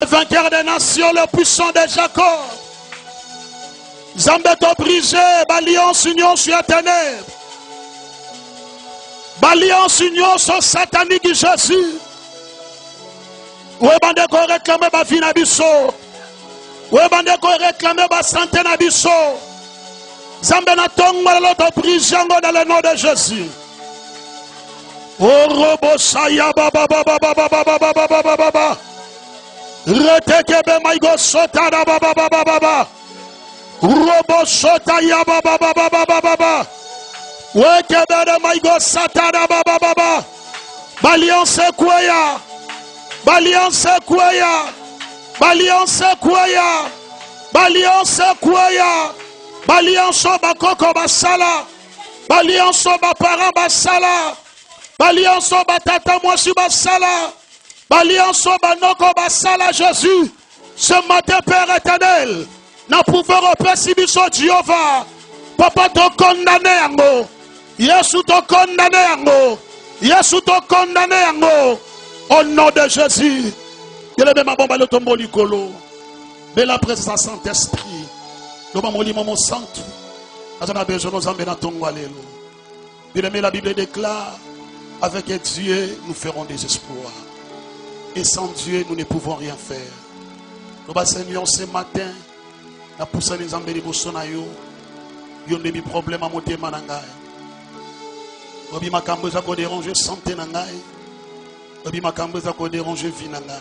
vainqueur des nations, le puissant de Jacob. Zambeto brisé, l'alliance union sur la ténèbre. L'alliance union sur satanique Jésus. Où est bande qu'on réclame ma vie na biso? Où est bande qu'on réclame ma santé na biso? Zambe na tongo l'autre brisé dans le nom de Jésus. Oh robo saya baba baba baba baba baba baba. Retekebe maigo sota da baba baba baba. Robo sota ya baba baba baba baba. Wekebe de maigo sata da baba baba. Baliance kwaya. Baliance kwaya. Baliance kwaya. Baliance kwaya. Baliance bakoko basala. Baliance bapara basala. Baliance batata moisi basala. Baliance banoko basala Jésus. Ce matin, Père éternel, nous pouvons repasser biso Jéhovah. Papa te condamné yango. Yesu te condamné yango. Yesu te condamné yango. Au nom de Jésus. Que le même bomba le tombeau likolo. Mais la présence Saint-Esprit. Nous avons dit mon saint. Nous avons besoin de nous emmener dans ton walelo. Bien aimé, la Bible déclare, avec Dieu, nous ferons des exploits. Et sans Dieu, nous ne pouvons rien faire. Nous Seigneur, ce matin, nous poussons les embellis pour son aïe. Nous avons des problèmes à monter manangai. Nous avons des choses à déranger santé nangai. Nous avons des choses à déranger vie nangai.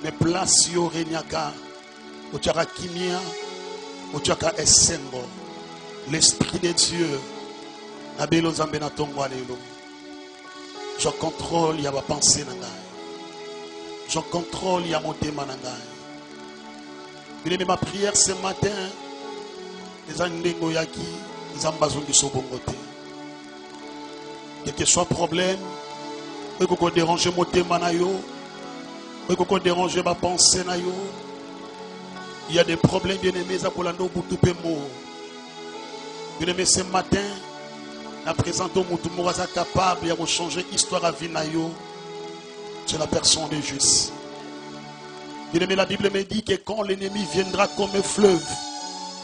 Mais place yo renyaka, au tchaka kimia, au tchaka essembo. L'Esprit de Dieu, nabelo zambe na tongo alelo. Je contrôle ya ba pensée nangai. Je contrôle ya monté manangai. Bien aimé, ma prière ce matin, les andengo yaki, les ambazons du sobongote. Quel que soit problème, vous pouvez déranger monté manayo, vous pouvez déranger ma pensée nayo. Il y a des problèmes bien aimés à Polando Boutupemo. Bien aimé, ce matin, la présence de Moutoumouaza capable de changer l'histoire à Vinayo. C'est la personne de juste. Bien aimé, la Bible me dit que quand l'ennemi viendra comme un fleuve,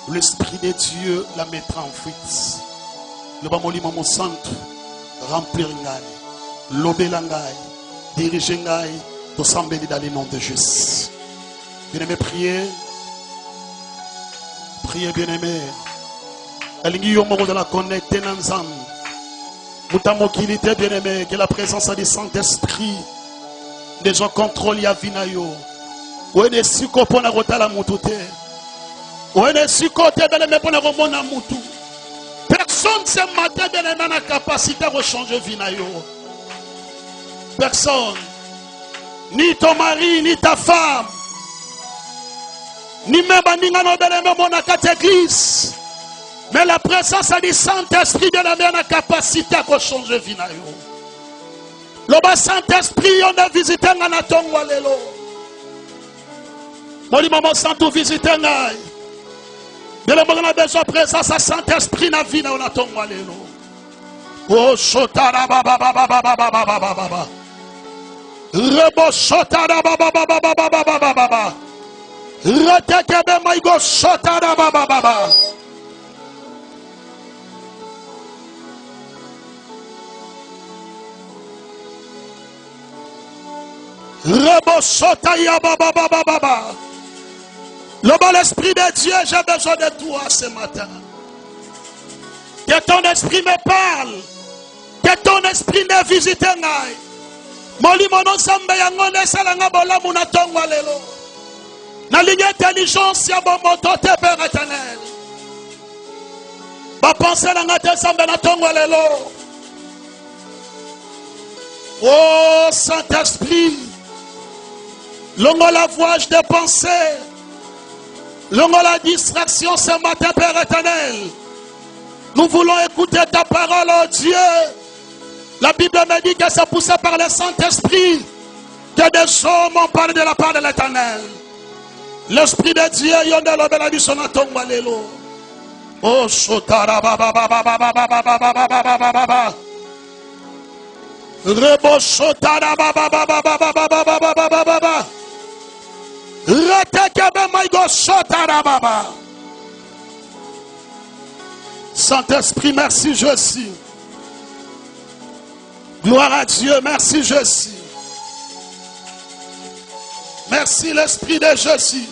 l'Esprit de Dieu la mettra en fuite. Le Bamoli Maman Sainte, remplir Ngai, lober Ngai, diriger Ngai, pour s'embellir dans le nom de Jésus. Bien aimé, priez. Priez, bien aimé. Alingi Yomo de la connecter ensemble. Moutamokilité, bien aimé, que la présence du Saint-Esprit déjà contrôle ya vinayo. Où est si pour na rotala mutute. Où est si côté bien aimé pour na remona mutu. Personne ce matin bien aimé na capacité de changer vinayo. Personne. Ni ton mari, ni ta femme. Ni même Ningano bien aimé mon église. Mais la présence du Saint-Esprit bien aimé na capacité de changer vinayo. Le Saint-Esprit, on a visité un tongo lelo. Moli maman santo visité ngai. De le monde a besoin de présence à Saint-Esprit na vie na on a tongo lelo. Oh shotara baba baba baba baba baba baba. Rebo shotara baba baba baba baba baba. Retekebe maigo shotara baba baba. L'esprit de Dieu, j'ai besoin de toi ce matin. Que ton esprit me parle. Que ton esprit me visite. Moli mono sambe yangone salanga bola munatongo lelo. Na ligne intelligence ya bon motote Père éternel. Ba penser la ngate sambe na tongo lelo. Oh Saint-Esprit. Longo la voyage de pensée. Longo la distraction ce matin, Père éternel. Nous voulons écouter ta parole, oh Dieu. La Bible me dit que c'est poussé par le Saint-Esprit que des hommes ont parlé de la part de l'éternel. L'Esprit de Dieu, yonde lo bela biso na tongo lelo. Oh sotara baba baba baba baba baba baba baba. Rebo sotara baba baba baba baba baba baba. Saint-Esprit, merci Jésus. Gloire à Dieu, merci Jésus. Merci l'Esprit de Jésus.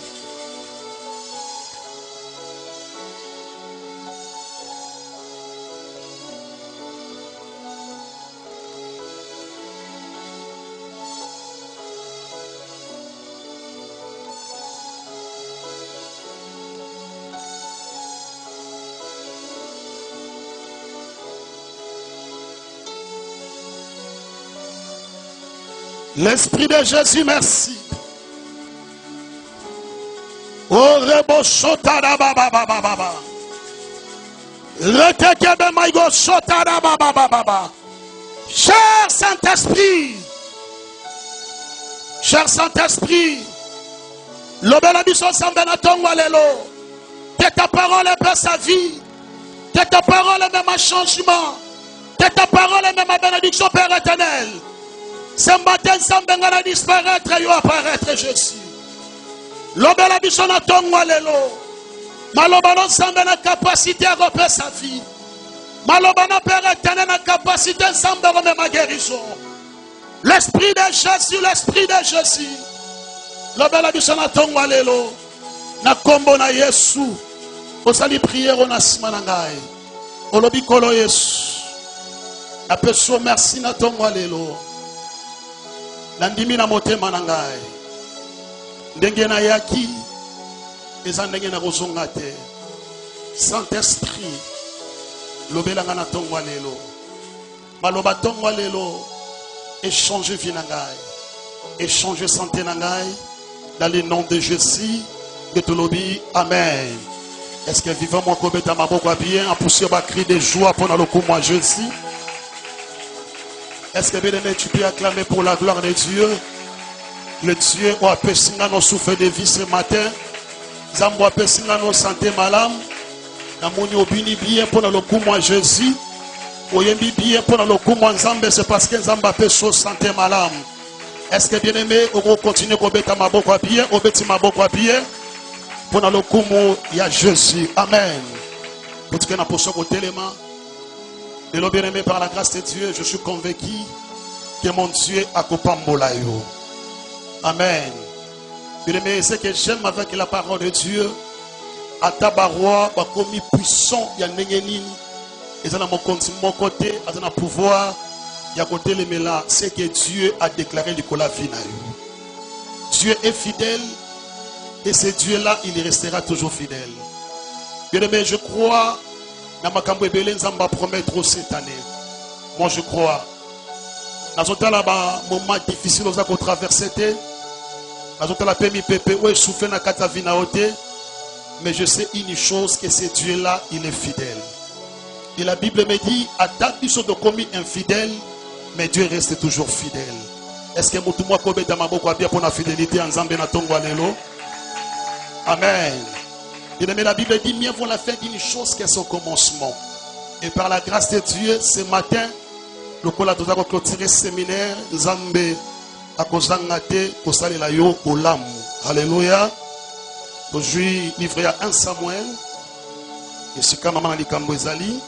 L'Esprit de Jésus, merci. Oh, rebo sotara baba baba baba. Retekebe maigo sotara baba baba baba. Cher Saint-Esprit, l'obéla du son sambena tongwa lelo. Que ta parole ait sa vie. Que ta parole ait même un changement. Que ta parole ait même une bénédiction, Père éternel. Ce matin, sans bengana disparaître, et apparaître Jésus. L'obéla du son tongwa lelo. Malobano sambena capacité à repérer sa vie. Malobano Père éternel a capacité sans même ma guérison. L'Esprit de Jésus, l'Esprit de Jésus. L'obéla du son tongwa lelo. Na kombo na Yesu. Osali prière on a simanangai. Olobi kolo Yesu. Na peso merci na tongwa lelo. Nandimi na motema nangai. Ndenge na yaki. Eza ndenge na kozonga te. Saint-Esprit. Lobelanga na tongwa lelo. Maloba tongwa lelo. Échanger vie nangai. Échanger santé nangai. Dans le nom de Jésus. De Tolobi. Amen. Est-ce que vivant mon kobeta maboko bien en poussé ba cri de joie pendant le coup moi Jésus? Est-ce que bien aimé tu peux acclamer pour la gloire de Dieu? Le Dieu ou apesinga nos souffle de vie ce matin. Zambo apesinga nos santé malam. Namoni obini bien pendant le coup moi Jésus. Oyembi bien pendant le coup moi Nzambe c'est parce que Nzamba peso santé malam. Est-ce que bien aimé on continue kobeta maboko bien, obeti maboko bien? Pendant le coup il y a Jésus. Amen. Pour que nous puissions côté les mains. Et le bien-aimé par la grâce de Dieu, je suis convaincu que mon Dieu a coupé Mbolayo. Amen. Bien-aimé, ce que j'aime avec la parole de Dieu, à Tabaroua, comme puissant, il y a Nengenini. Et ça, mon côté, à pouvoir, il y a côté les mélas, c'est que Dieu a déclaré du cola finayo. Dieu est fidèle. Et ce Dieu-là, il restera toujours fidèle. Bien-aimé, je crois, dans ma cambo ebele nzamba promettre cette année. Moi, je crois. Dans un moment difficile, nous avons traversé. Dans un pays pépé, où est soufflé dans la vie mais je sais une chose, que ce Dieu-là, il est fidèle. Et la Bible me dit, à date du de commis infidèle, mais Dieu reste toujours fidèle. Est-ce que vous pouvez dans ma bouche bien pour la fidélité en Zambé na Tongo Alelo? Amen. Et la Bible dit, mieux vaut la fin d'une chose qu'à son commencement. Et par la grâce de Dieu, ce matin, le cola doit clôturer ce séminaire, Zambé, à Kozangate, Kosale la yo, Olam. Alléluia. Aujourd'hui, livré à 1 Samuel. Et c'est quand maman Ali Kambozali.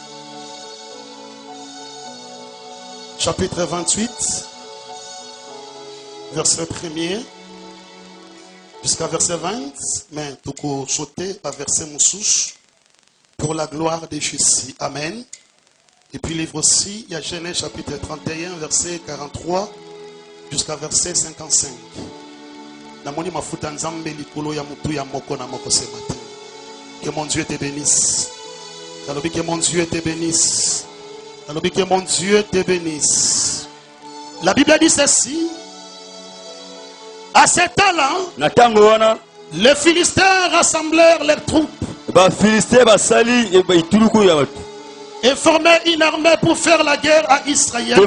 Chapitre 28, verset 1er. Jusqu'à verset 20, mais tout coup sauter à verset Moussouche pour la gloire de Jésus. Amen. Et puis livre aussi, il y a Genèse chapitre 31, verset 43 jusqu'à verset 55. Namoni mafuta nzambe likolo ya mutu ya moko na moko ce matin. Que mon Dieu te bénisse. Que mon Dieu te bénisse. Que mon Dieu te bénisse. La Bible dit ceci. À ce temps-là, les Philistins rassemblèrent leurs troupes et formaient une armée pour faire la guerre à Israël.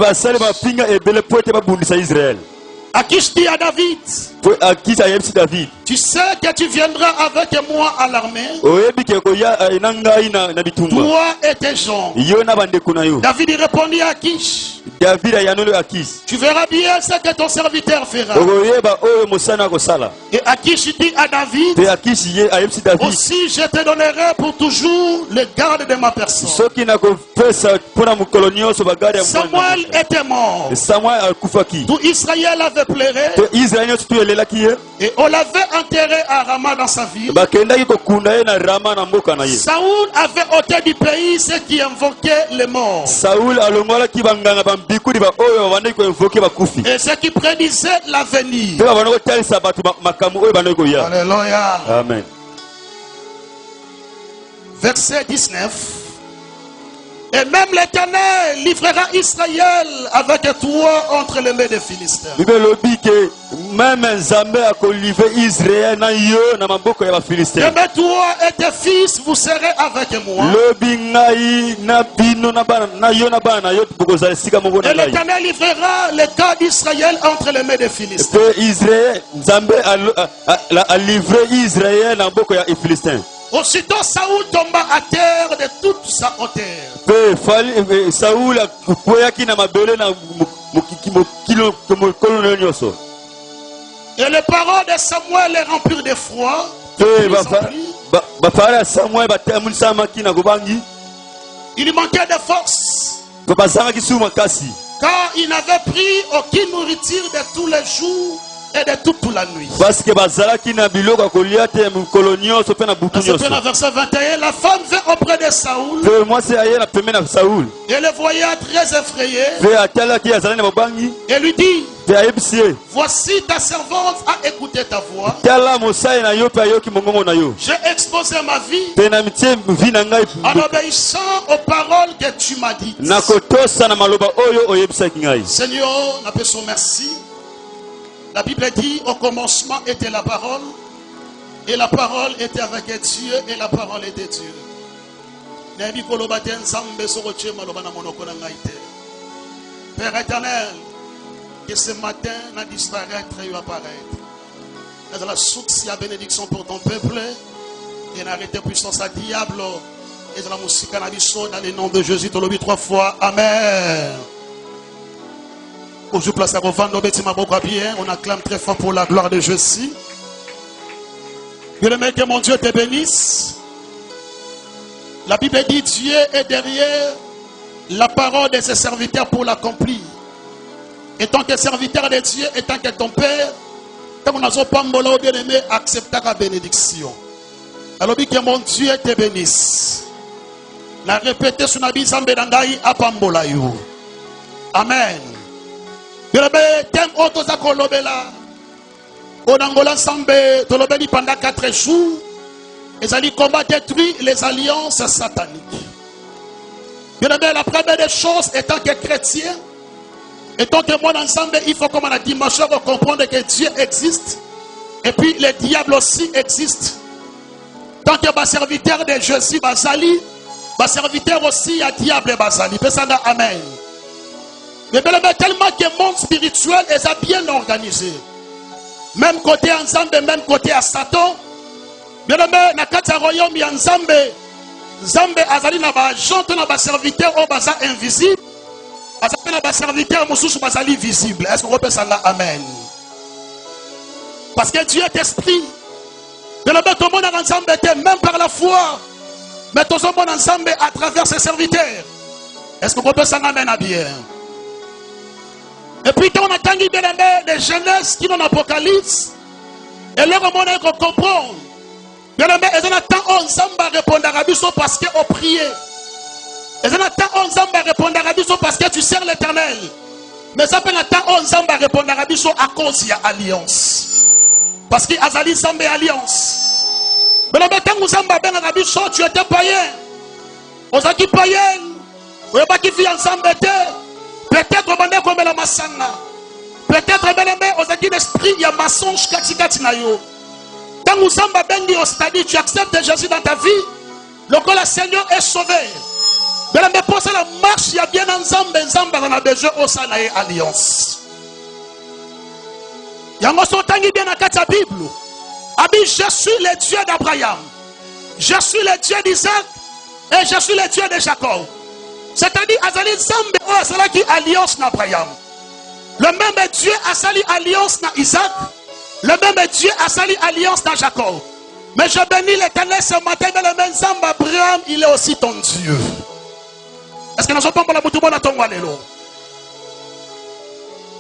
Akish dit à David, Tu sais que tu viendras avec moi à l'armée. Toi et tes gens. David répondit à Akish. Tu verras bien ce que ton serviteur fera. Et Akish dit à David, aussi je te donnerai pour toujours le garde de ma personne. Samuel était mort. Tout Israël avait pleuré. Et on l'avait enterré à Rama dans sa ville. Saoul avait ôté du pays ceux qui invoquaient les morts. Et ceux qui prédisaient l'avenir. Alléluia. Amen. Verset 19. Et même l'Éternel livrera Israël avec toi entre les mains des Philistins. Même Zambé a livré Israël Et même toi et tes fils, vous serez avec moi. Et l'Éternel livrera le cas d'Israël entre les mains des Philistins. Zambé a livré Israël en boko ya Philistins. Aussitôt Saoul tomba à terre de toute sa hauteur. Saoul a et les paroles de Samuel les remplirent de foi. Il lui manquait de force. Car il n'avait pris aucune nourriture de tous les jours et de toute la nuit. Parce que verset 21, la femme vint auprès de Saoul. Et le voyait très effrayé. Et lui dit, voici ta servante a écouté ta voix. J'ai exposé ma vie en obéissant aux paroles que tu m'as dites. Seigneur, nous te merci. La Bible dit, au commencement était la parole, et la parole était avec Dieu, et la parole était Dieu. Père éternel, que ce matin, n'a disparaître et apparaître. Dans la source, il y a bénédiction pour ton peuple, et n'arrêtez puissance à diable, et dans la musique dans le nom de Jésus, tu l'as dit 3 fois. Amen. On acclame très fort pour la gloire de Jésus. Que mon Dieu te bénisse. La Bible dit Dieu est derrière la parole de ses serviteurs pour l'accomplir. Et tant que serviteur de Dieu, et tant que ton Père, tant qu'on a son pambola bien aimé, accepte ta bénédiction. Alors que mon Dieu te bénisse. La répéter sur la Bizambe d'Andaï à pambola you. Amen. Thème auto za kolobela. Onangola sambe tolobeli pendant 4 jours. Les alliés combat détruit les alliances sataniques. Bien aimé, la première des choses étant que chrétien, étant que moi ensemble, il faut comme on a dit, ma chère, comprendre que Dieu existe. Et puis le diable aussi existe. Tant que ma serviteur de Jésus Bazali, ma serviteur aussi à diable Bazali. Pesana amen. Mais tellement que le monde spirituel est bien organisé. Même côté ensemble, même côté à Satan. Bien aimé, na kati royaume ya Nzambe. Nzambe azali na ba agent na ba serviteur au baza invisible. Azali na ba serviteur mususu bazali visible. Est-ce que vous pouvez dire amen? Parce que Dieu est esprit. Bien aimé, tout le monde ensemble était même par la foi. Mais tout le monde ensemble à travers ses serviteurs. Est-ce que vous pouvez dire amen à bien? Et puis, quand on attend bien aimé des jeunesses qui ont l'Apocalypse, et leur monde est qu'on comprend. Bien aimé, ils attendent on zamba répondre à Rabiso parce qu'on prie. Ils attendent on zamba répondre à Rabiso parce que tu sers l'Éternel. Mais ça peut attendre on zamba répondre à Rabiso à cause de l'alliance. Parce qu'il y a Azali Zamba alliance. Mais le matin où zamba ben Rabiso, tu étais païen. On s'est dit païen. On n'a pas qui vit ensemble. Peut-être on va comme la massana. Peut-être on a dit l'esprit, il y a mensonge kati na yo. Quand nous sommes bengi au stade, tu acceptes Jésus dans ta vie. Le Seigneur est sauvé. Mais pour ça la marche, il y a bien ensemble, on a besoin au Sanaï alliance. Yango sotangi bien na kati ya Bible. Abi, je suis le Dieu d'Abraham. Je suis le Dieu d'Isaac. Et je suis le Dieu de Jacob. C'est-à-dire, Azali Zambe, oh, c'est qui alliance d'Abraham. Le même Dieu a sali alliance dans Isaac. Le même Dieu a sali alliance dans Jacob. Mais je bénis l'Éternel ce matin, mais le même Zambe Abraham, il est aussi ton Dieu. Est-ce que nous sommes pas la boutouma dans ton walelo?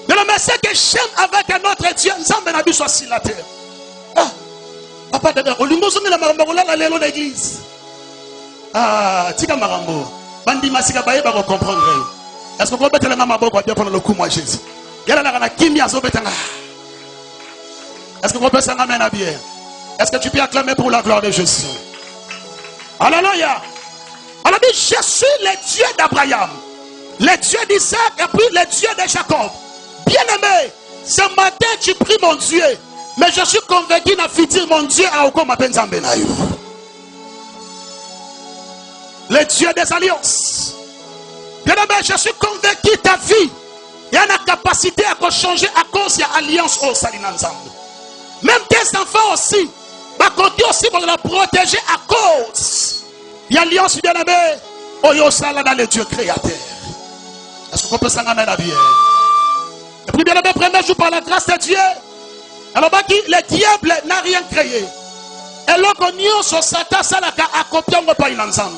Mais le message que j'aime avec un autre Dieu, Zambe n'a pas soit sur la terre. Ah, papa de Dieu, Olingo Zumi la Marambola la lélo l'église. Ah, tika Marambo. Bandi Masika Baye va comprendre. Est-ce que vous pouvez mettre la main à bord bien prendre le coup, moi, Jésus? Il y a la Kimia Zobetanga. Est-ce que vous pouvez s'en amener à bien? Est-ce que tu peux acclamer pour la gloire de Jésus? Alléluia. Alors, dit, je suis le Dieu d'Abraham, le Dieu d'Isaac et puis le Dieu de Jacob. Bien-aimé, ce matin tu pries mon Dieu, mais je suis convaincu na futur mon Dieu a encore ma peine zambenayo. Le Dieu des alliances. Bien-aimé, je suis convaincu ta vie, il y a une capacité à changer à cause de l'alliance au Salinanzam. Même tes enfants aussi, va compter aussi pour la protéger à cause de l'alliance bien-aimé au Yosala dans le Dieu créateur. Est-ce qu'on peut s'en amener la vie? Et puis bien-aimé, premier jour par la grâce de Dieu, alors le diable n'a rien créé. Et là qu'on y a sur Satan, ça n'a qu'à accomplir un pas ensemble.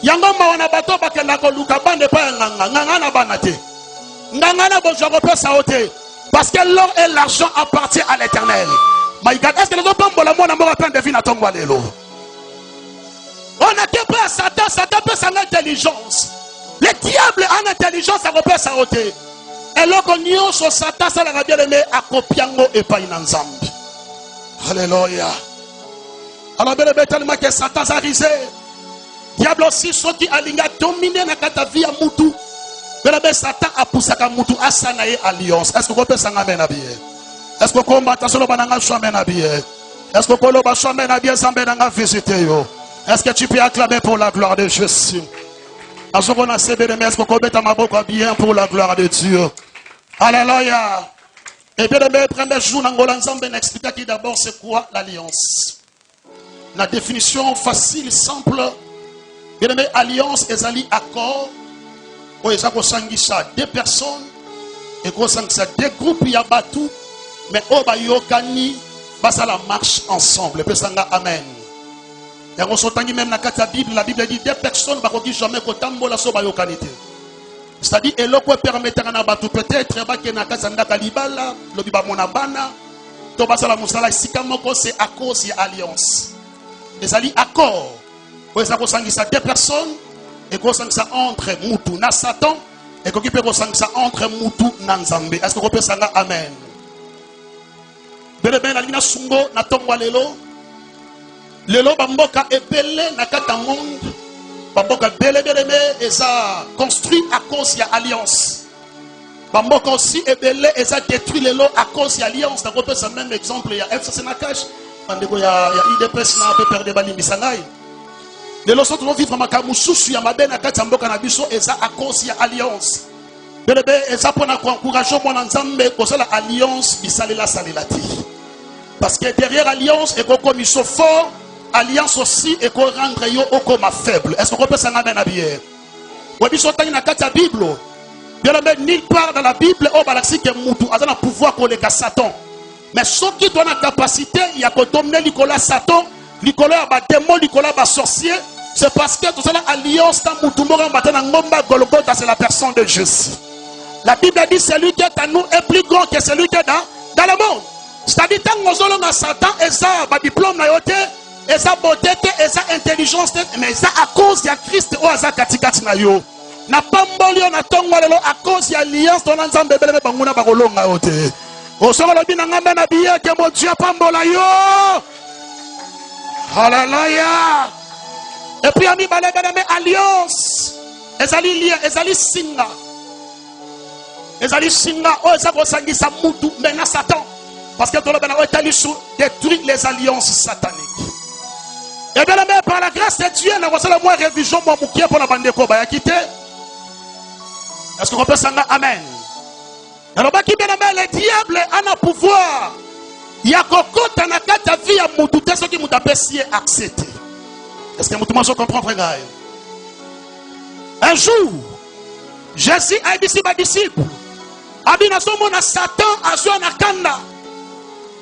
Yango mawana bato bakenda ko luka bande pa nganga na banate. Nganga na bojo ko pesa ote parce que l'or et l'argent appartient à l'Éternel. My God, est-ce que les autres la mona mo attend devine ton walelo? On a que pas Satan, Satan peut son intelligence. Le diable en intelligence ça repère sa ote. Et là qu'on y a sur Satan ça la bien aimé à copiango et pas inensemble. Alléluia. Alors bien tellement que Satan a risé. Diable aussi, ceux qui alignent dominé dans ta vie à Moutou. Mais Satan a poussé à Moutou à s'anayer alliance. Est-ce que vous pouvez s'en amener à bien? Est-ce que vous combattez sur le banana choisir à bien? Est-ce que vous pouvez choisir à bien sans bien visiter? Est-ce que tu peux acclamer pour la gloire de Jésus? Est-ce que vous est-ce que vous mettez ma bouche bien pour la gloire de Dieu? Alléluia. Et bien, le premier jour, nous allons expliquer d'abord c'est quoi l'alliance. La définition facile, simple. Bien aimé, alliance et accord. Où ils ont deux personnes et qu'on deux groupes il y a batou, mais au bayokani, ça la marche ensemble. Et amen. Et on s'entend même dans la Bible, la Bible dit deux personnes ne vont jamais qu'au la so bayokanité. C'est-à-dire et l'eau permettre à batou peut-être que na kazanda kalibala, le biba monabana, to basala musala sikamoko c'est à cause de alliance. Les accord. Où ils ont deux personnes et qu'on sent ça entre Moutou na Satan et qu'on peut ça entre Moutou na Nzambe. Est-ce que vous pouvez dire amen? Bele la lina sungo na tongwa lelo. Lelo bamboka ebele na kata monde. Bamboka bele et ça construit à cause de l'alliance. Bamboka aussi ebele et ça détruit lelo à cause de l'alliance. Donc on peut ça même exemple il y a FCC Nakash. Il y a IDPS na peut perdre bali misangai. Les leçons de vivre ma kamususu ya mabe na kati mboka na biso eza à cause ya alliance. Belebe eza pona ko encourager mon nzambe ko sala alliance bisalela salelati. Parce que derrière alliance et ko komiso fort, alliance aussi et ko rendre yo okoma faible. Est-ce que on peut s'en amener à bien? Wa biso tani na kati ya Bible. Belebe nulle part dans la Bible au balaxi que mutu azana pouvoir ko le Satan. Mais ceux qui ont la capacité il y a ko dominer Nicolas Satan, Nicolas ba démon, Nicolas ba sorcier. C'est parce que tout ça l'alliance c'est la personne de Jésus. La Bible dit celui qui est à nous est plus grand que celui qui est dans le monde. C'est-à-dire que nous avons Satan et ça, diplôme et ça beauté et ça intelligence, mais ça à cause de Christ ou à ça katikati na yo. Na pambolio na tongo lelo à cause de l'alliance dans l'ensemble de bébé banguna bakolonga ote. Au solo la bina ngamba na biye que mon Dieu pambola yo. Alléluia. Et puis, ami balébé alliance. Ezali lia, ezali singa. Ezali singa, oh, ça va s'engager Moutou, mais na Satan. Parce que tout le monde détruit les alliances sataniques. Et bien, par la grâce de Dieu, nous avons moins révision pour la bande de Koba. Est-ce qu'on peut s'en amen? Le diable a un pouvoir. Il y a kokota na kata vie ya mutu te soki mutu apesi accepté. Est-ce que mutu mo comprendre gars? Un jour, Jésus a dit à ses disciples, abi na somo na Satan azwa na kanda.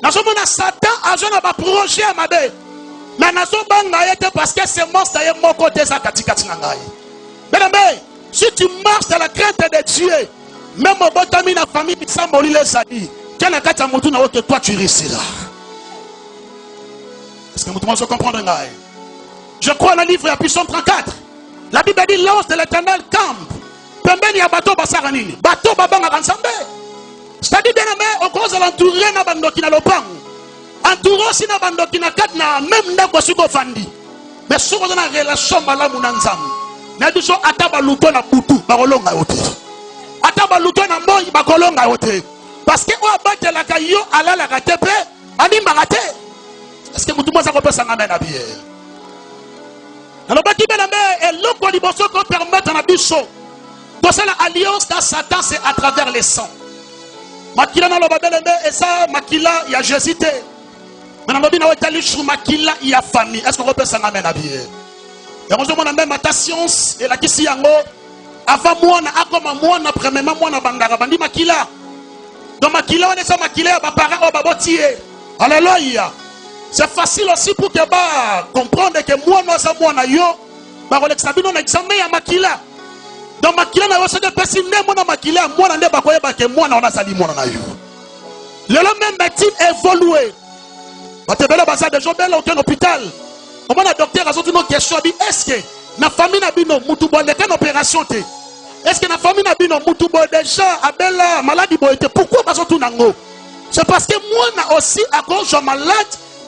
Na somo na Satan azwa na ba projet mabe. Mais na so banga yete parce que c'est monstre ye moko te sa katikati na ngai. Bien, si tu marches dans la crainte de Dieu, même au botami na famille samboli les sadi. Que toi tu réussiras. Est-ce que vous pouvez comprendre? Je crois dans le livre de Psaume 34. La Bible dit l'ange de l'Éternel campe. Pembeni ya bateau basaranini. Bateau babanga kansambe. C'est-à-dire bien aimé, au cause de l'entourer na bandoki na lopang. Entouré si na bandoki na kat na même ndako siko fandi. Mais sur une relation malamu na nzambe. Na biso ataba luto na butu bakolonga yote. Ataba luto na moyi bakolonga yote. Parce que on abattre la caillou ala la ratepe ani marate. Est-ce que vous tout le monde peut s'engager à bien? Alors baki benambe et l'autre liboso qu'on permettre na biso. Pour ça l'alliance dans Satan c'est à travers les sangs. Makila na loba benambe et ça makila ya Jésus-té. Maintenant bina wetali sur makila ya famille. Est-ce qu'on peut s'engager à bien? Et on se demande même ta science et la kisi yango avant moi na akoma moi na premièrement moi na bangara bandi makila. Donc makila on est ça makila ba parents ba botié. Alléluia. C'est facile aussi pour que ba comprendre que moi non ça moi na yo ba kolekisa bino na examen ya makila. Donc makila na yo c'est de personne ne moi na makila moi na nde ba koyeba que moi na on a sali moi na yo. Le même médecine évolué. Ba te bela ba ça de jour bela aucun hôpital. Au moins le docteur a sorti une question est-ce que na famille na bino mutu bo une opération te. Est-ce que la famille n'a pas de déjà abela maladie boité? Pourquoi pas tout nango? C'est parce que moi aussi à cause de malade,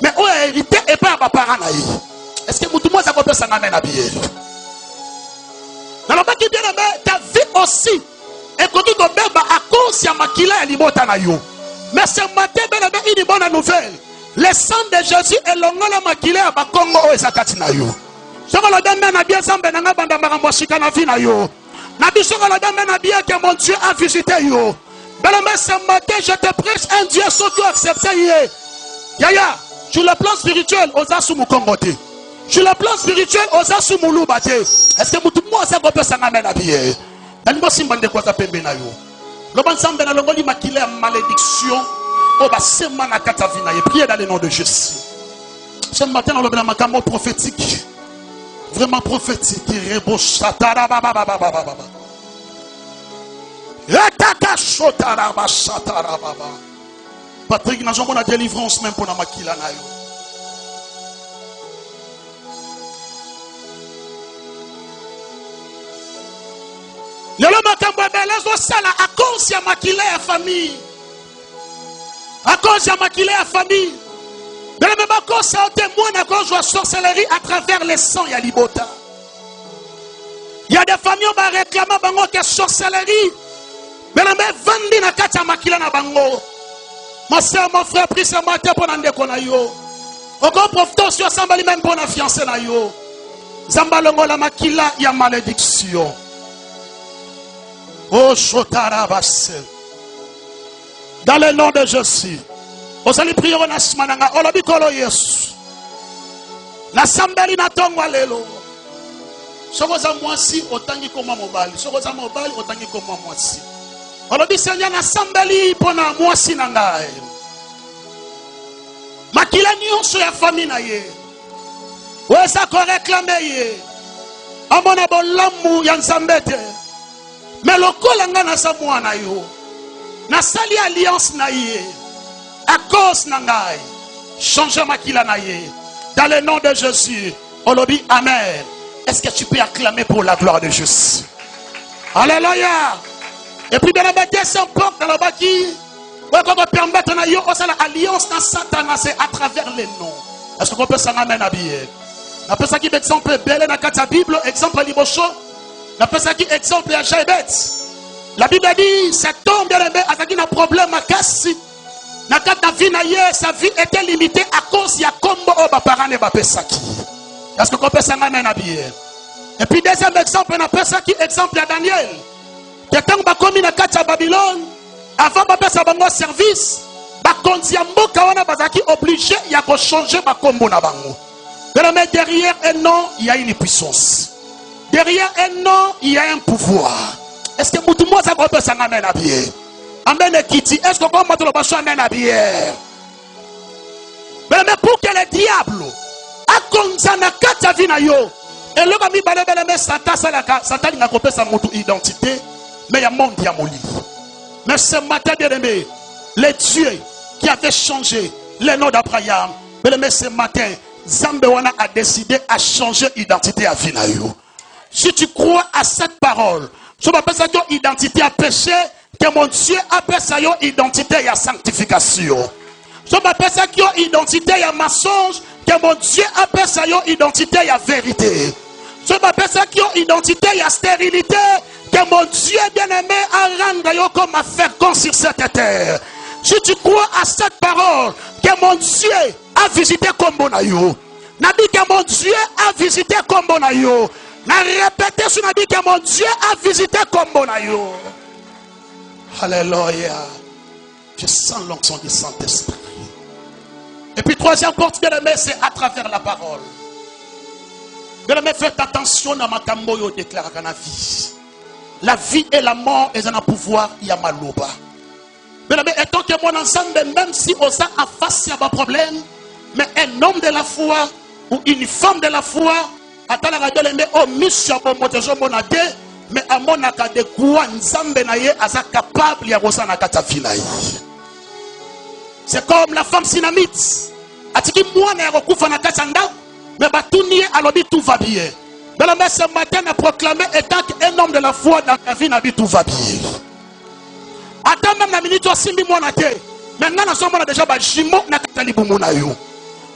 mais on a hérité et pas à parents naï. Est-ce que tout le monde ça peut s'engager à bien? Dans le bas qui bien ta vie aussi et que tu te bébé à cause de makila et limota na yo. Mais ce matin ben une bonne nouvelle. Le sang de Jésus est longo la makila à Congo et sakati na yo. Ce que le donne na bien sambe na banda marambo shikana fi na yo. Que mon Dieu a visité yo. Ce matin, je te prêche un Dieu surtout accepté. Yaya, sur le plan spirituel, aux assumes Kongote. Sur le plan spirituel, aux assumes Loubate. Est-ce que tout le monde sait qu'on peut s'en amener à bien? N'allez-moi si m'en découvre à Pembena yo. Le bon sang de la longue maquillée malédiction. Oh, bah, c'est mana katavina. Priez dans le nom de Jésus. Ce matin, on a un mot prophétique. Vraiment prophétique. Patrick, nous avons la délivrance même pour la makila. À cause de la makila à famille. À cause de la makila à famille. Mais même à cause ça témoin à cause de la sorcellerie à travers les sangs et libota. Il y a des familles qui réclament bango que sorcellerie. Mais même vandi na kacha makila na bango. Ma soeur, mon frère, prie ce matin pour n'en déconner yo. Encore profitons sur sambali même pour la fiancée na yo. Zambalongo la makila ya malédiction. Oh chotara basse. Dans le nom de Jésus. Vous allez prier na smananga olobi kolo Yesu. Na sambali na tongwa lelo. Soko za mwasi otangi koma mobali. Soko za mobali otangi koma mwasi. Olobi Seigneur na sambali pona mwasi na ngai. Makila nyonso ya famille na ye. Wesa ko réclamer ye. Amona bolamu ya nzambete. Mais lokola nga na sa mwana yo. Na sali alliance na ye. À cause nangai, changer makila naye. Dans le nom de Jésus, on le dit Amen. Est-ce que tu peux acclamer pour la gloire de Jésus? Alléluia. Et puis dans la bataille, c'est un porte dans la bataille. On va permettre à yo l'alliance dans Satan, c'est à travers les noms. Est-ce qu'on peut s'en amener à bien? Après ça qui exemple belle dans la Bible, exemple libocho. Après ça qui exemple à Jaibet. La Bible dit cet homme bien aimé a un problème à casser. Sa vie était limitée à cause de combo au parents et pesaki. Est-ce qu'on peut s'en amener à bien? Et puis deuxième exemple, on appelle ça qui exemple à Daniel. Que tant que commis na kacha Babylone, Avant bapesa bango service, bakonzi ya mboka wana bazaki obligé ya ko changer bakombo na bango. Mais derrière un nom, il y a une puissance. Derrière un nom, il y a un pouvoir. Est-ce que tout le monde peut s'amener à bien? Amen Kiti. Est-ce que vous pouvez s'amener à bien? Mais pour que le diable a konzana kata vina yo, et le gami balabele me Satan n'a coupé sa identité, mais il y a monde qui a moli. Mais ce matin, bien aimé, le Dieu qui avait changé le nom d'Abraham, mais ce matin, Zambewana a décidé à changer l'identité à Finayo. Si tu crois à cette parole, je m'appelle ça ton identité à péché, que mon Dieu appelle ça ton identité à sanctification. Je m'appelle ça ton identité à mensonge, que mon Dieu appelle ça ton identité à vérité. Je m'appelle ça ton identité à stérilité, que mon Dieu bien-aimé a rendu comme à faire sur cette terre. Si tu crois à cette parole, que mon Dieu a visité Kombonayo. Nabi que mon Dieu a visité Kombonayo. Na répété sur Nabi que mon Dieu a visité Kombonayo. Alléluia. Je sens l'onction du Saint-Esprit. Et puis troisième porte, bien aimé, c'est à travers la parole. Bien aimé, faites attention à ma kamboyo déclare la vie. La vie et la mort, ils ont un pouvoir, il y a maloba. Bien aimé, étant que mon ensemble, même si on a en face, il y a un problème, mais un homme de la foi ou une femme de la foi, attends la radio, mais au mission pour protéger mon adé, mais à mon akade quoi, nzambe naye, asa capable ya rosa na kata finaï. C'est comme la femme synamite. Atiki moi na rokufa na kata nda, mais batuni alobi tout va bien. Bien aimé, ce matin a proclamé étant qu'un homme de la foi dans ta vie, tout va bien. Attends même la minute aussi moi na te. Maintenant nous sommes déjà ba jimo na katali bumuna yo.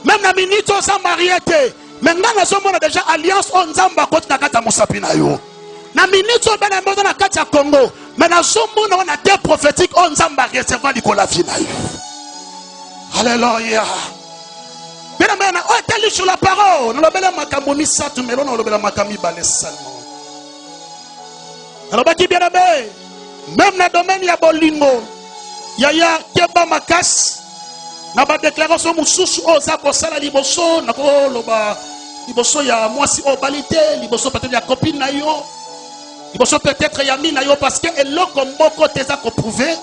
Même la minute on s'est marié te. Maintenant nous sommes déjà alliance on nzamba côté na kata musapina yo. Na minute on ben na kata Congo. Mais nous sommes on a des prophétiques on nzamba recevoir Nicolas Fina yo. Alléluia. Bien maintenant on est allé sur la parole. Nous lobela makambo misatu mais on lobela makami balé seulement. Alors baki bien aimé. Même dans le domaine ya bolingo, yaya keba makas, na ba déclaration mususu oza kosala liboso, na ko loba liboso ya mwasi o balite, liboso peut-être ya copine na yo, liboso peut-être ya mi na yo parce que eloko moko teza ko prouver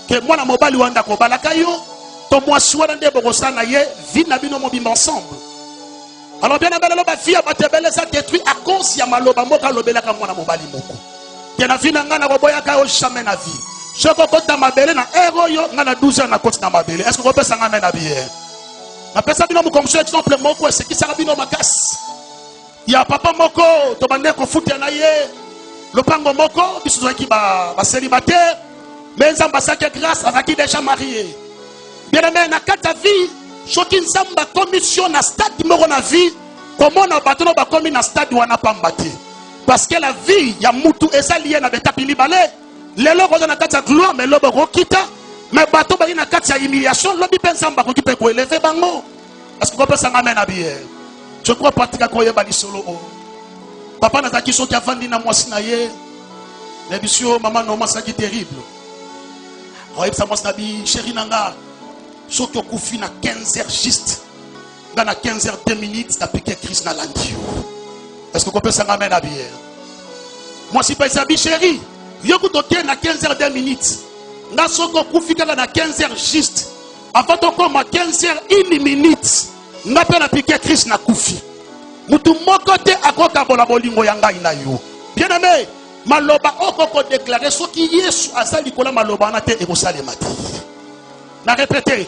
que moi na mobali wanda ko balaka yo, to mwasi wana nde bokosa na ye, vie na bino mobimba ensemble. Alors bien abela loba fille batebele ça détruit à cause ya maloba moka lobelaka mwana mobali moko. Kena vina ngana koboyaka o jamais na vie. Soko kota mabele na ero yo ngana 12 ans na kota na mabele. Est-ce que vous pensez ngana na bien? Na pesa bino mu comme exemple moko c'est qui sera bino makas. Ya papa moko to bande ko futa na ye. Lopango moko biso ki ba célibataire. Mais nzamba sake grâce avec qui déjà marié. Bien aimé na kata vie, choki nzamba commission na stade moko na vie. Comment na batono ba komi na stade wana pambate. Parce que la vie, il y a moutou et ça lié na betapili balé. Les lobos na katia gloire, mais lobos rokita. Mais bateau bari na katia humiliation, lobi pensamba ko kipe ko élever bango. Parce que ko pensa ngamen abiye. Je crois pratika ko yeba li solo o. Papa na zaki so ki avandi na mwasi na ye. Les bisio maman no mwasi ki terrible. Oye sa mwasi na bi chéri nanga. So ki okufi na 15h juste. Dans na 15h 2 minutes, na piqué Christ na landi. Est-ce que vous pouvez s'en amener à bien? Moi, si pas ça, chérie, je vous donne à 15h 2 minutes. Dans ce qu'on confie à 15h juste. Avant de comme à 15h 1 minute, n'a pas la piqué Christ na koufi. Moutou mon côté à quoi kabola bolingo yanga inayo. Bien aimé, maloba oko déclaré ce qui Yesu asali kola maloba na te et salemati. Na répété,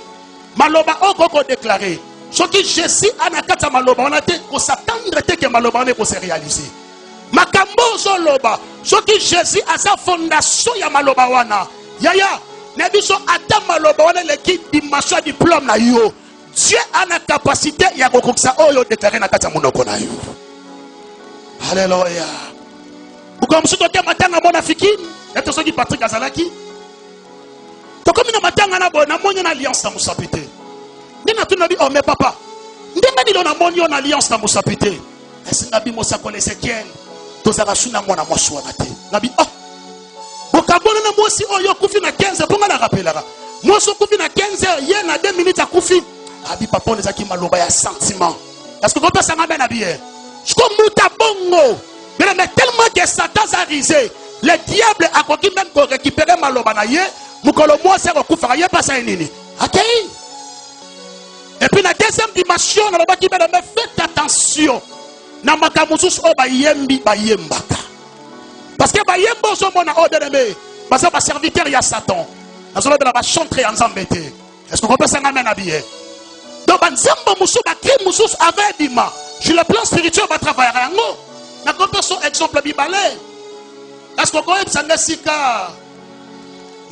maloba oko déclaré. Ce qui Jésus a nakata maloba on a été qu'on s'attendre que maloba ne peut se réaliser. Makambo zoloba. Ce qui Jésus a sa fondation ya maloba wana. Yaya, nebiso ata maloba wana l'équipe dimension diplôme na yo. Dieu a la capacité ya kokokisa oyo déclarer nakata monoko na yo. Alléluia. Comme si tu étais matanga mona fikini, et tout ce qui Patrick Azalaki. To comme na matanga na bona monya na alliance na musapité. Nina tu nabi oh mais papa ndenge ni lona moni on alliance na musapité est-ce nabi mosa ko Ezekiel to zaka suna mwana mwaswa na te nabi oh okabona na mwasi oyo kufi na 15 ponga na rappelera mwasi kufi na 15 ye na 2 minutes akufi abi papa on ezaki maloba ya sentiment parce que quand ça m'amène à bien je comme muta bongo mais tellement que Satan a risé le diable a conquis même pour récupérer maloba na ye mukolo mwasi akufa ye pas ça nini OK. Et puis la deuxième dimension, on va dire, mais faites attention. Na makamusus o bayembi bayembaka. Parce que bayembo so mona o bien-aimé, parce que ma serviteur il y a Satan. Na solo bela ba chanter ensemble. Est-ce que vous pensez amen à bien? Donc banzamba musu ba kri musus avec dima. Sur le plan spirituel va travailler yango. Na compte son exemple bibalé. Est-ce que vous connaissez Sangasika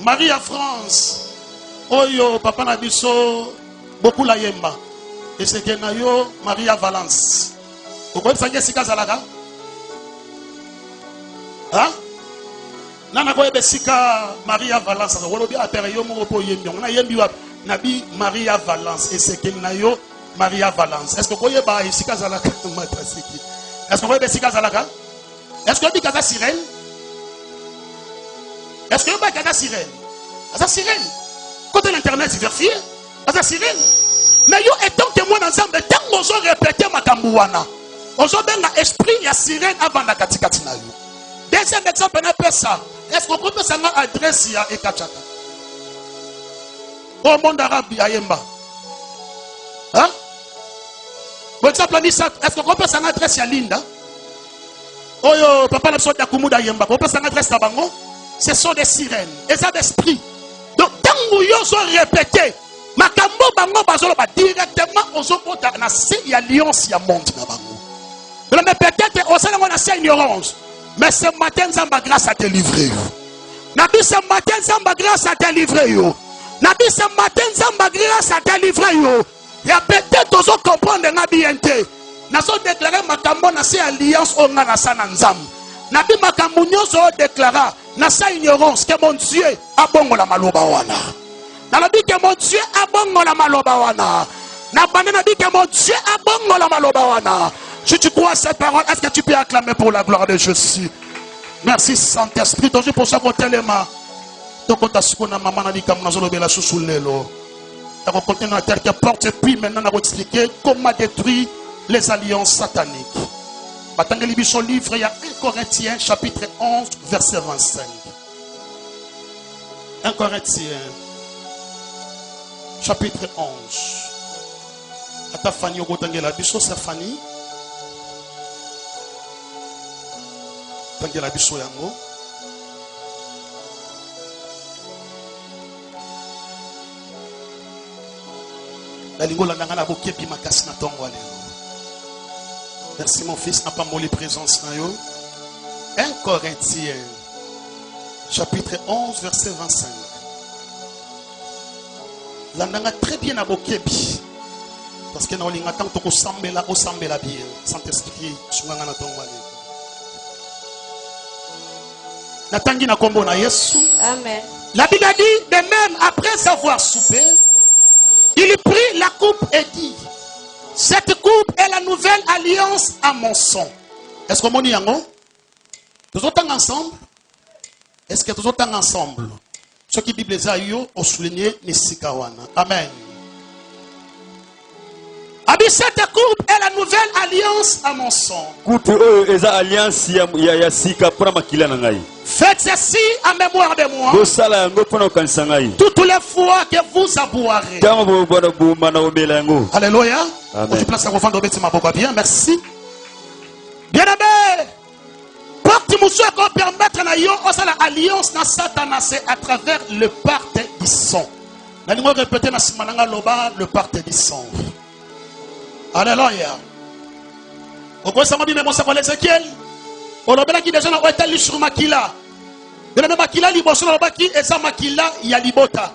Marie à France. Oyo papa na biso beaucoup la yemba. Et c'est que nayo Maria Valence. Vous connaissez Sangasika Zalaka? Hein? Nana koye besika Maria Valence. Wolobi atereyo mo po yembi. On a yembi wa nabi Maria Valence. Et c'est que nayo Maria Valence. Est-ce que koye ba besika Zalaka matasiki? Est-ce que koye besika Zalaka? Est-ce que bikaza sirène? Est-ce que ba kaza sirène? Asa sirène. Côté l'internet c'est vérifié. Asa sirène. Mais yo étant témoin ensemble, tant qu'on a répété ma kambouana. On a bien l'esprit, il y a sirène avant la katikati na yo. Deuxième exemple, on appelle ça. Est-ce qu'on peut ça adresse à Ekachaka? Au monde arabe, il y a Yemba. Hein? Par exemple, est-ce qu'on peut ça adresse à Linda? Oh yo, papa n'a pas de Kumuda Yemba. On peut ça adresse à Bango? Ce sont des sirènes. Et ça d'esprit. Donc, tant que vous avez répété, makambo bango bazolo ba directement aux opposés na c'est il y a alliance il y a monde na bango. Mais peut-être au sein on a c'est ignorance. Mais ce matin Zamba grâce à te livrer. Nabi ce matin Zamba grâce à te livrer yo. Nabi ce matin Zamba grâce à te livrer yo. Il y a peut-être aux autres comprendre nabi ente. Na so déclarer makambo na c'est alliance on na sana nzam. Nabi makambo nyoso déclarer na sa ignorance que mon Dieu a bongo la maloba wana. Na la dit que mon Dieu a bongo la maloba wana. Na bande na dit que mon Dieu a bongo la maloba wana. Si tu crois à cette parole, est-ce que tu peux acclamer pour la gloire de Jésus? Merci Saint-Esprit. Donc pour ça qu'on t'aime. Donc on t'a su qu'on a maman na dit comme nous allons la sous l'élo. Donc on continue à terre qui porte et puis maintenant on va expliquer comment détruire les alliances sataniques. Batangeli biso livre il y a 1 Corinthiens chapitre 11 verset 25. 1 Corinthiens chapitre 11. Ata Fanny Ogotangela biso c'est Fanny. Tangela biso yango. La lingola nangana bokepi makasi na tongo ale. Merci mon fils n'a pas molli présence na yo. 1 Corinthiens chapitre 11 verset 25. Landanga très bien à bokebi. Parce que na olinga tant to ko sambela o sambela bien. Saint-Esprit sunganga na tongo ale. Natangi na kombo na Yesu. Amen. La Bible dit de même après avoir soupé, il prit la coupe et dit: cette coupe est la nouvelle alliance à mon sang. Est-ce que mon yango? Tous autant ensemble? Est-ce que tous autant ensemble? Ce qui Bible zayo au souligné Nisikawana. Amen. Cette coupe est la nouvelle alliance à mon sang. Faites ceci en mémoire de moi. Toutes les fois que vous aboirez. Alléluia. Je place à vos bien. Merci. Bien-aimé. Porte-moussou qu'on permettre na yo l'alliance na Satanas à travers le parti du sang. Nous allons répéter na simananga loba le parti du sang. Alléluia. Au quoi ça m'a dit mais bon ça va Ézéchiel. On a bien qui déjà na étali sur makila. De même makila liboso na baki eza makila ya libota.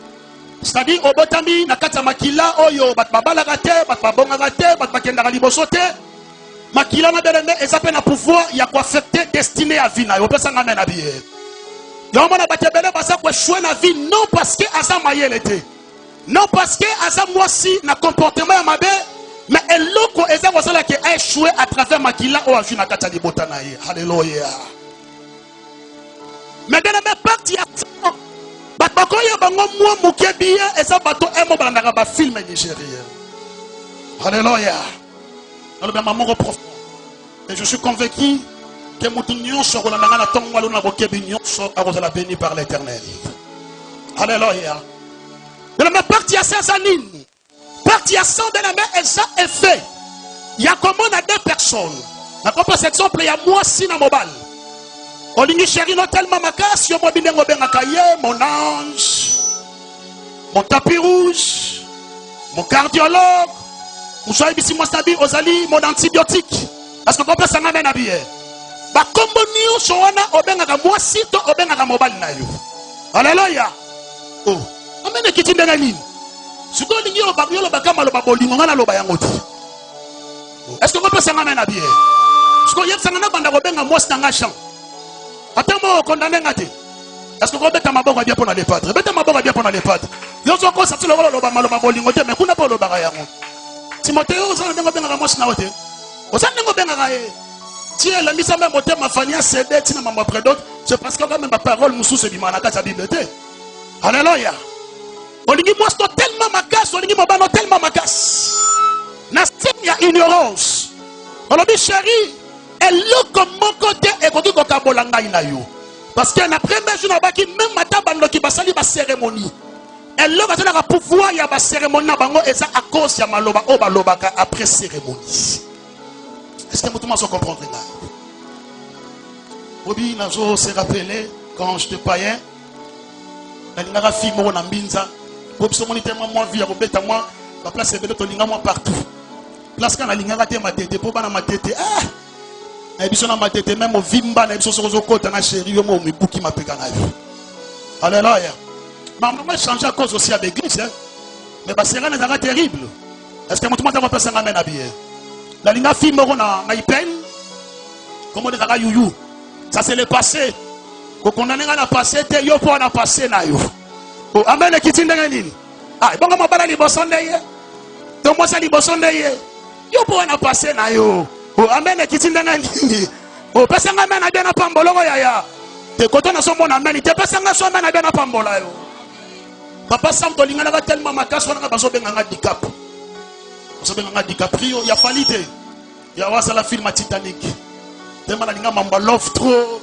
C'est-à-dire au botami na kata makila oyo bat babala gate bat babonga gate bat bakenda liboso te. Makila na belende eza pe na pouvoir ya ko affecter destiné à vie na yo pesa ngana na biye. Donc on a batebele basa ko choix na vie non parce que asa mayele te. Non parce que asa mwasi na comportement ya mabe. Mais eloko eza wasala qui a échoué à travers makila ou aju na kata libota na ye. Alléluia. Mais bien aimé, parti à Batako ya bango moi moké bien et ça bateau est mon bandaka ba film nigérien. Alléluia. Alors bien maman profond. Et je suis convaincu que mon union sur la nana tombe walo na boké bignon so à la béni par l'Éternel. Alléluia. De la même partie à Saint-Zanine. Partie à Saint de la main et ça est fait. Il y a comme on a deux personnes. La propre exemple il y a moi si na mobile. Olingi chéri non tellement makas yo mo binengo bengakaye mon ange. Mon tapis rouge. Mon cardiologue. Moussoi bisi mo sabi ozali mon antibiotique. Parce que comprend ça m'amène à bien. Ba kombo niyo so wana obengaka moi si to obengaka mobile na yo. Alléluia. Oh. Amene kitinde na nini? Siko lingi lo ba yo lo bakama lo ba bolingo ngana lo ba yango ti. Est-ce que comprend ça m'amène à bien? Siko yep sangana banda ko benga moi stanga champ. Attends-moi, condamné ngati. Est-ce que vous êtes à ma boca bien pour les padres? Bête à ma boca bien pour les padres. Yo so ko satilo lo ba malo ba bolingo te mais kuna pa lo ba ya ngo. Timothée oza ndengo benga ka mosi na wote. Oza ndengo benga ka e. Ti la misa même moté ma fania cédé tina mama prédote, c'est parce que quand même ma parole musu se bimana ka sa Bible te. Alléluia. Olingi moi sto tellement makas, olingi mo bano tellement makas. Na signe ya ignorance. Olobi chéri et le comme côté et côté kokabolanga inayo parce que na premier jour na baki même mata bando ki basali ba cérémonie et le va tena pouvoir ya ba cérémonie na bango et ça à cause ya maloba o balobaka après cérémonie. Est-ce que vous m'en comprenez là? Obi nazo se rappeler quand j'étais païen na ngara fi mo na mbinza bobi so monite moi vie ya kobeta moi la place ebele to linga moi partout place kana linga te matete po bana matete et puis on a matete même au vimba na biso sozo kota na chéri yo mo mibuki mapeka na yo. Alléluia. Maman m'a changé à cause aussi à l'église hein. Mais ba sera na terrible. Est-ce que tout le monde va passer amen à bien? La linga fi mo na ipen. Comment on dira yuyu. Ça c'est le passé. Ko condamner na passé te yo po na passé na yo. Oh amen kitinde nini? Ah bonga mabala liboso ndeye. To mo sa liboso ndeye. Yo po na passé na yo. Oh amen kitindanga nini oh pesanga mena bien na pamboloko yaya te kotona so mona meni te pesanga so mena bien na pambola yo papa sam to lingana tellement makaso na baso benga handicap baso benga DiCaprio ya falite ya wasa la film Titanic tellement la linga mamba love trop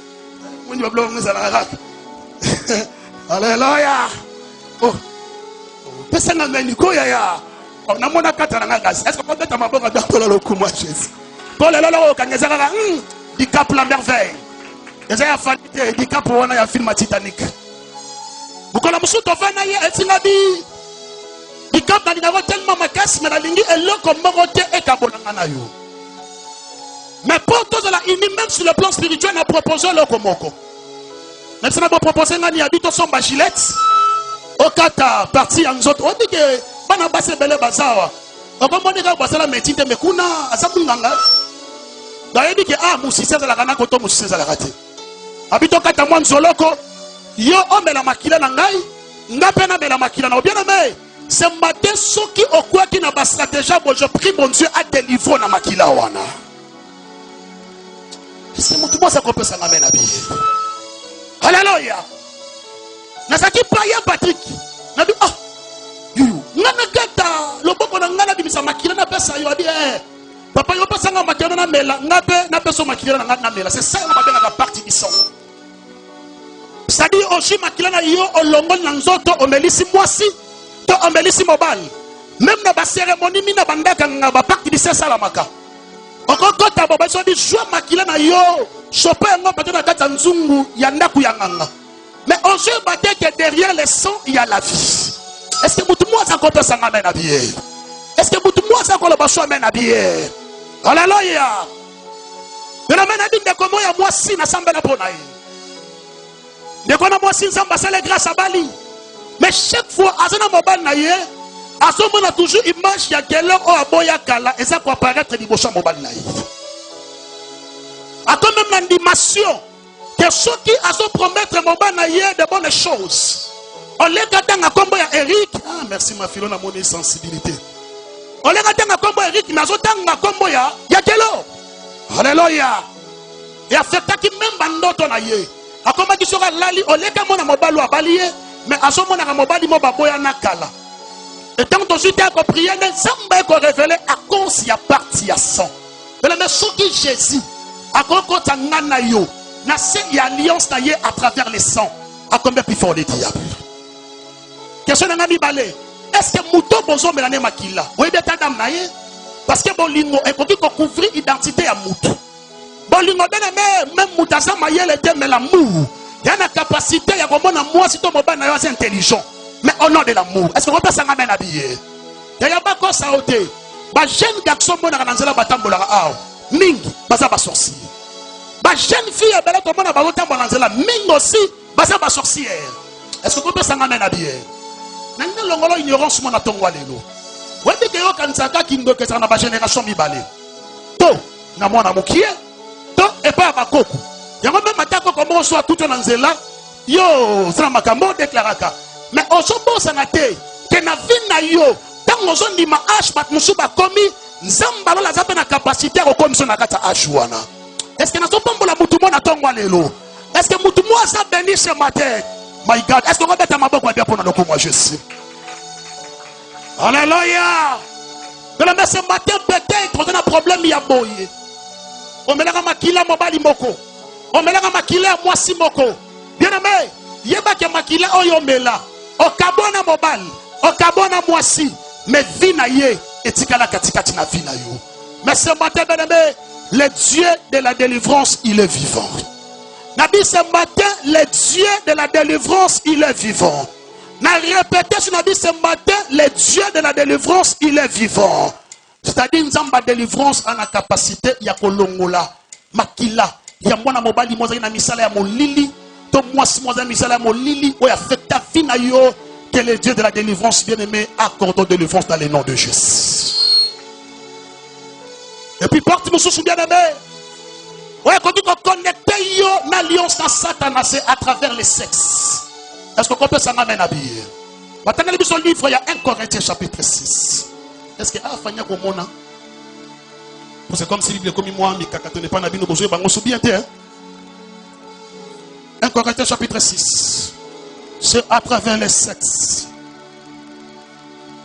mwenye bablo ngeza la rap alléluia oh pesanga meni ko yaya na mona katana ngasi est-ce que peut être mabonga bien pour le coup moi Jésus Paul est là, DiCap la merveille. Et a fallu DiCap pour un film Titanic. Vous connaissez tout le monde. DiCap n'a tellement ma casse, mais la ligne est là comme Moroté et Kabolanga. Mais pour tous la même sur le plan spirituel, n'a proposé le Komoko. Même si on a proposé un habite son bachilette, au Kata, parti en autres, on dit que Banabase Bele Bazawa. On va demander à la médecine de Mekuna, à Sabunganga. D'ailleurs, dit que ah, Moussissé à la Rana, Koto Moussissé à la Rate. Habito Katamouan Zoloko, yo, on met la maquila nangai, n'a pas la maquila, n'a bien aimé. C'est matin, ceux qui au quoi qui n'a pas stratégie, je prie mon Dieu à délivrer la maquila wana. C'est mon tout le monde, ça qu'on peut s'en amener à bien. Alléluia. Nasaki Paya Patrick, n'a dit ah, you, n'a gata, le bon qu'on a dit, ça maquila n'a pas ça, yo a dit, papa yo pasanga makirana na mela ngabe na peso makirana na mela c'est ça on va bien la partie du son c'est-à-dire aussi makirana yo olongo na nzoto omelisi mwasi to omelisi mobile même na ba cérémonie mina bandaka nga ba partie du c'est ça la maka okokota baba so di joie makirana yo choper ngo pato na kata nzungu ya ndaku ya nganga mais on se battait que derrière les sons il y a la vie. Est-ce que tout le monde s'accorde ça amen à bien? Est-ce que tout le monde s'accorde le choix amen à bien? Alléluia. De la même de comment il y a moi si na samba na ponaï. De comment moi si samba c'est les grâce à Bali. Mais chaque fois azana mobile na yé, à ce moment toujours image ya quelqu'un au aboya kala et ça peut apparaître du bocha mobile na yé. A quand même l'animation que ceux qui a se promettre mobile na yé de bonnes choses. On les garde dans combo ya Eric. Ah merci ma fille on a mon sensibilité. On les regarde dans combo Eric, mais on a combo ya Kelo. Alléluia. Et affecta qui même bandoto na yé. Akoma qui sera lali, oleka mona mobali wa baliye, mais à ce moment-là, mobali mo baboya na kala. Et tant que tu as compris, Zamba est révélé à cause y a parti à 100. Mais ce qui Jésus, à cause de yo, na y a alliance naie à travers les sangs. À combien plus fort les diables? Question n'a mi balé. Est-ce que mouton bozo melane makila? Oui bien ta dame naie. Parce que bolingo est pour couvrir l'identité à mouton. Bolingo même moutaza mayel était mais l'amour. Il y a une capacité, il y a comme moi si ton mobile est intelligent. Mais au nom de l'amour, est-ce qu'on peut s'en amener habillé? Il n'y a pas quoi ça ôter. Les jeunes garçons qui sont dans batambola, mingi, baza ba sorcier. Les jeunes filles qui sont dans batambola, mingi aussi, baza ba sorcière. Est-ce qu'on peut s'en amener habillé? Nanga longolo ignorance mon atongwa lelo. Wende ke yo kanzaka kindo ke sana ba génération mibale. To na mwana mukie, to e pa ba koko. Yango même matako comme soit tout en nzela. Yo, ça makambo déclaraka. Mais au sombo sanate, que na vie na yo, tant nous on dit ma hache, bat nous ba komi, nzamba la zape na capacité au comme son akata ashwana. Est-ce que na sombo la mutumo na tongwa lelo? Est-ce que mutumo a sa béni ce matin? My God, est-ce qu'on va mettre ma boque bien pour nous moi je sais. Alléluia. Mais ce matin peut-être on a un problème il y a boye. On met la makila mobali moko. On met la makila moi si moko. Bien aimé, yeba ke makila oyo mela. Okabona mobali, okabona mwasi, mais vie na ye etikala katikati na vie na yo. Mais ce matin bien-aimé, le Dieu de la délivrance, il est vivant. Nabi ce matin, le Dieu de la délivrance, il est vivant. Na répété sur Nabi ce matin, le Dieu de la délivrance, il est vivant. C'est-à-dire nzamba délivrance a la capacité ya kolongola makila ya mwana mobali mozali na misala ya molili. Que le Dieu de la délivrance bien-aimé accorde délivrance dans le nom de Jésus. Et puis porte-moi sous bien-aimé. Ouais, quand tu connectes l'alliance dans Satan, c'est à travers les sexes. Est-ce qu'on peut s'en amener à habiller? Maintenant, il y a un livre, il y a 1 Corinthiens chapitre 6. Est-ce que Fania Komona? C'est comme si il comme moi, mais quand on n'est pas nabi, nous besoin de bien. 1 Corinthiens chapitre 6. C'est à travers les sexes.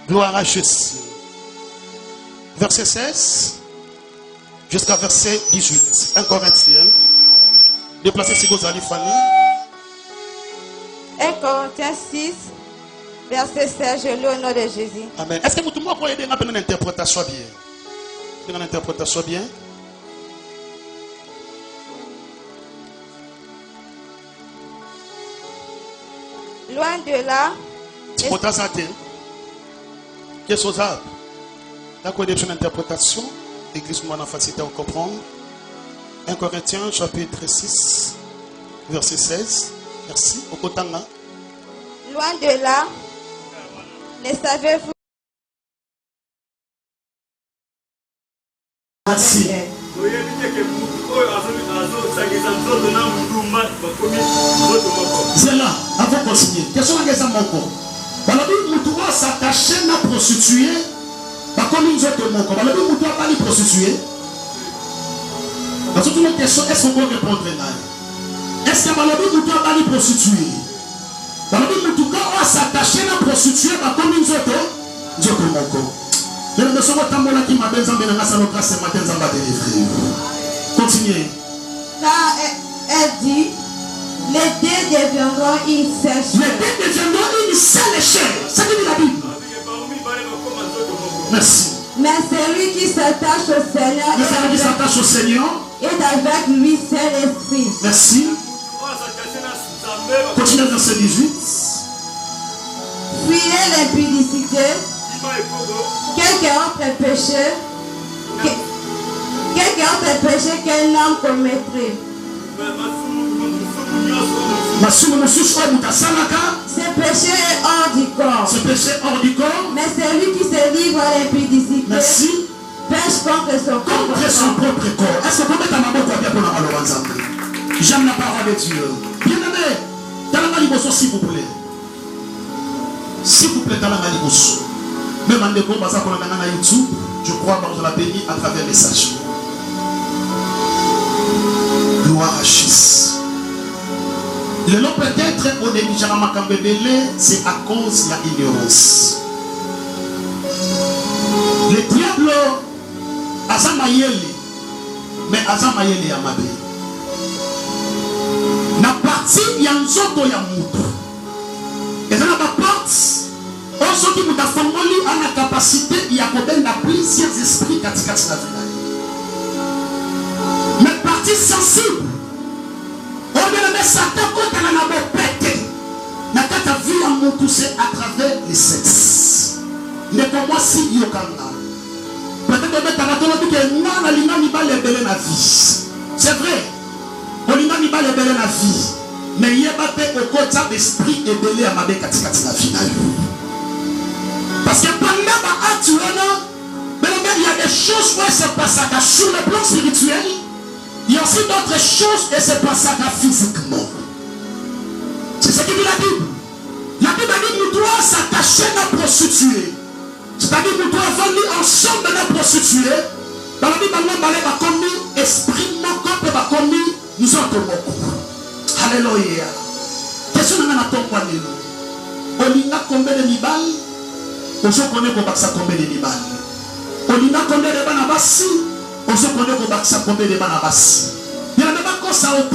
Gloire à Jésus. Verset 16 jusqu'à verset 18. 1 Corinthiens. Déplacez si vous allez Fanny. 1 Corinthiens 6, verset 16. Je lis au nom de Jésus. Amen. Est-ce que vous pouvez aider à une interprétation bien? Une interprétation bien? Loin de là. Qu'est-ce que ça? D'accord, il y a une interprétation. L'église nous a facilité à comprendre. 1 Corinthiens chapitre 6, verset 16. Merci. Okotanga. Loin de là. Ne savez-vous? Merci. C'est là, avant de continuer. Question à Moko. Balabi Moutoua s'attacher à prostituer. Comme nous autres Moko. Balabi Moutoua pas les prostituer. Parce que une question, est-ce qu'on peut répondre là? Est-ce que Balabi Moutoua pas les prostituer? Balabi Moutoua s'attacher à prostituer. Comme nous autres Moko. Mais le monsieur Tambola qui m'a besoin de la salle ce matin, ça va délivrer. Continuez. Car elle dit, les deux deviendront une seule chair. Les deux deviendront une seule chair. Ça dit la Bible. Merci. Mais celui qui s'attache au Seigneur est avec lui seul esprit. Merci. Continuez verset 18. Fuyez l'impudicité. Quelque autre péché qu'un homme commettrait. Ce péché est hors du corps. Mais celui qui se livre à l'impudicité pêche contre son propre corps. Est-ce que vous pouvez mettre ma boque bien pour la j'aime la parole de Dieu. Bien aimé, dans la malibosso, s'il vous plaît. S'il vous plaît, dans la malibosso. Même en déco, parce qu'on a YouTube, je crois que nous allons béni à travers le message. Gloire à Jésus. Le lot peut-être au début c'est à cause de l'ignorance. Le diable a sa mayele, mais a sa mayele ya mabe. Na partie ya nzoto ya mutu. Et ça n'a pas porte. Oso qui muta fongoli a la capacité ya kobenda plusieurs esprits katikati na vida. Mais partie sensible. On ne met Satan contre la nabopete. Na kata vie ya mutu c'est à travers les sexes. Ne comme moi si yokanga. Peut-être que c'est vrai. On n'a pas les belles la vie. Mais il y a pas au côté d'esprit et belé à ma bécatique la finale. Parce que pendant il y a des choses où se passent sur le plan spirituel. Il y a aussi d'autres choses et se passent physiquement. C'est ce que dit la Bible. La Bible dit que nous devons s'attacher à la prostituée. C'est-à-dire que nous devons venir ensemble de la prostituée. Dans la Bible, nous avons commis esprit, nous avons commis nous autres beaucoup. Alléluia. Question de la tombe. On y a combien de mibal? On se connaît qu'on va combien de mibal. On y a combien de banabassi? On se connaît qu'on va combien de banabassi. Il n'y a même pas qu'on s'aote.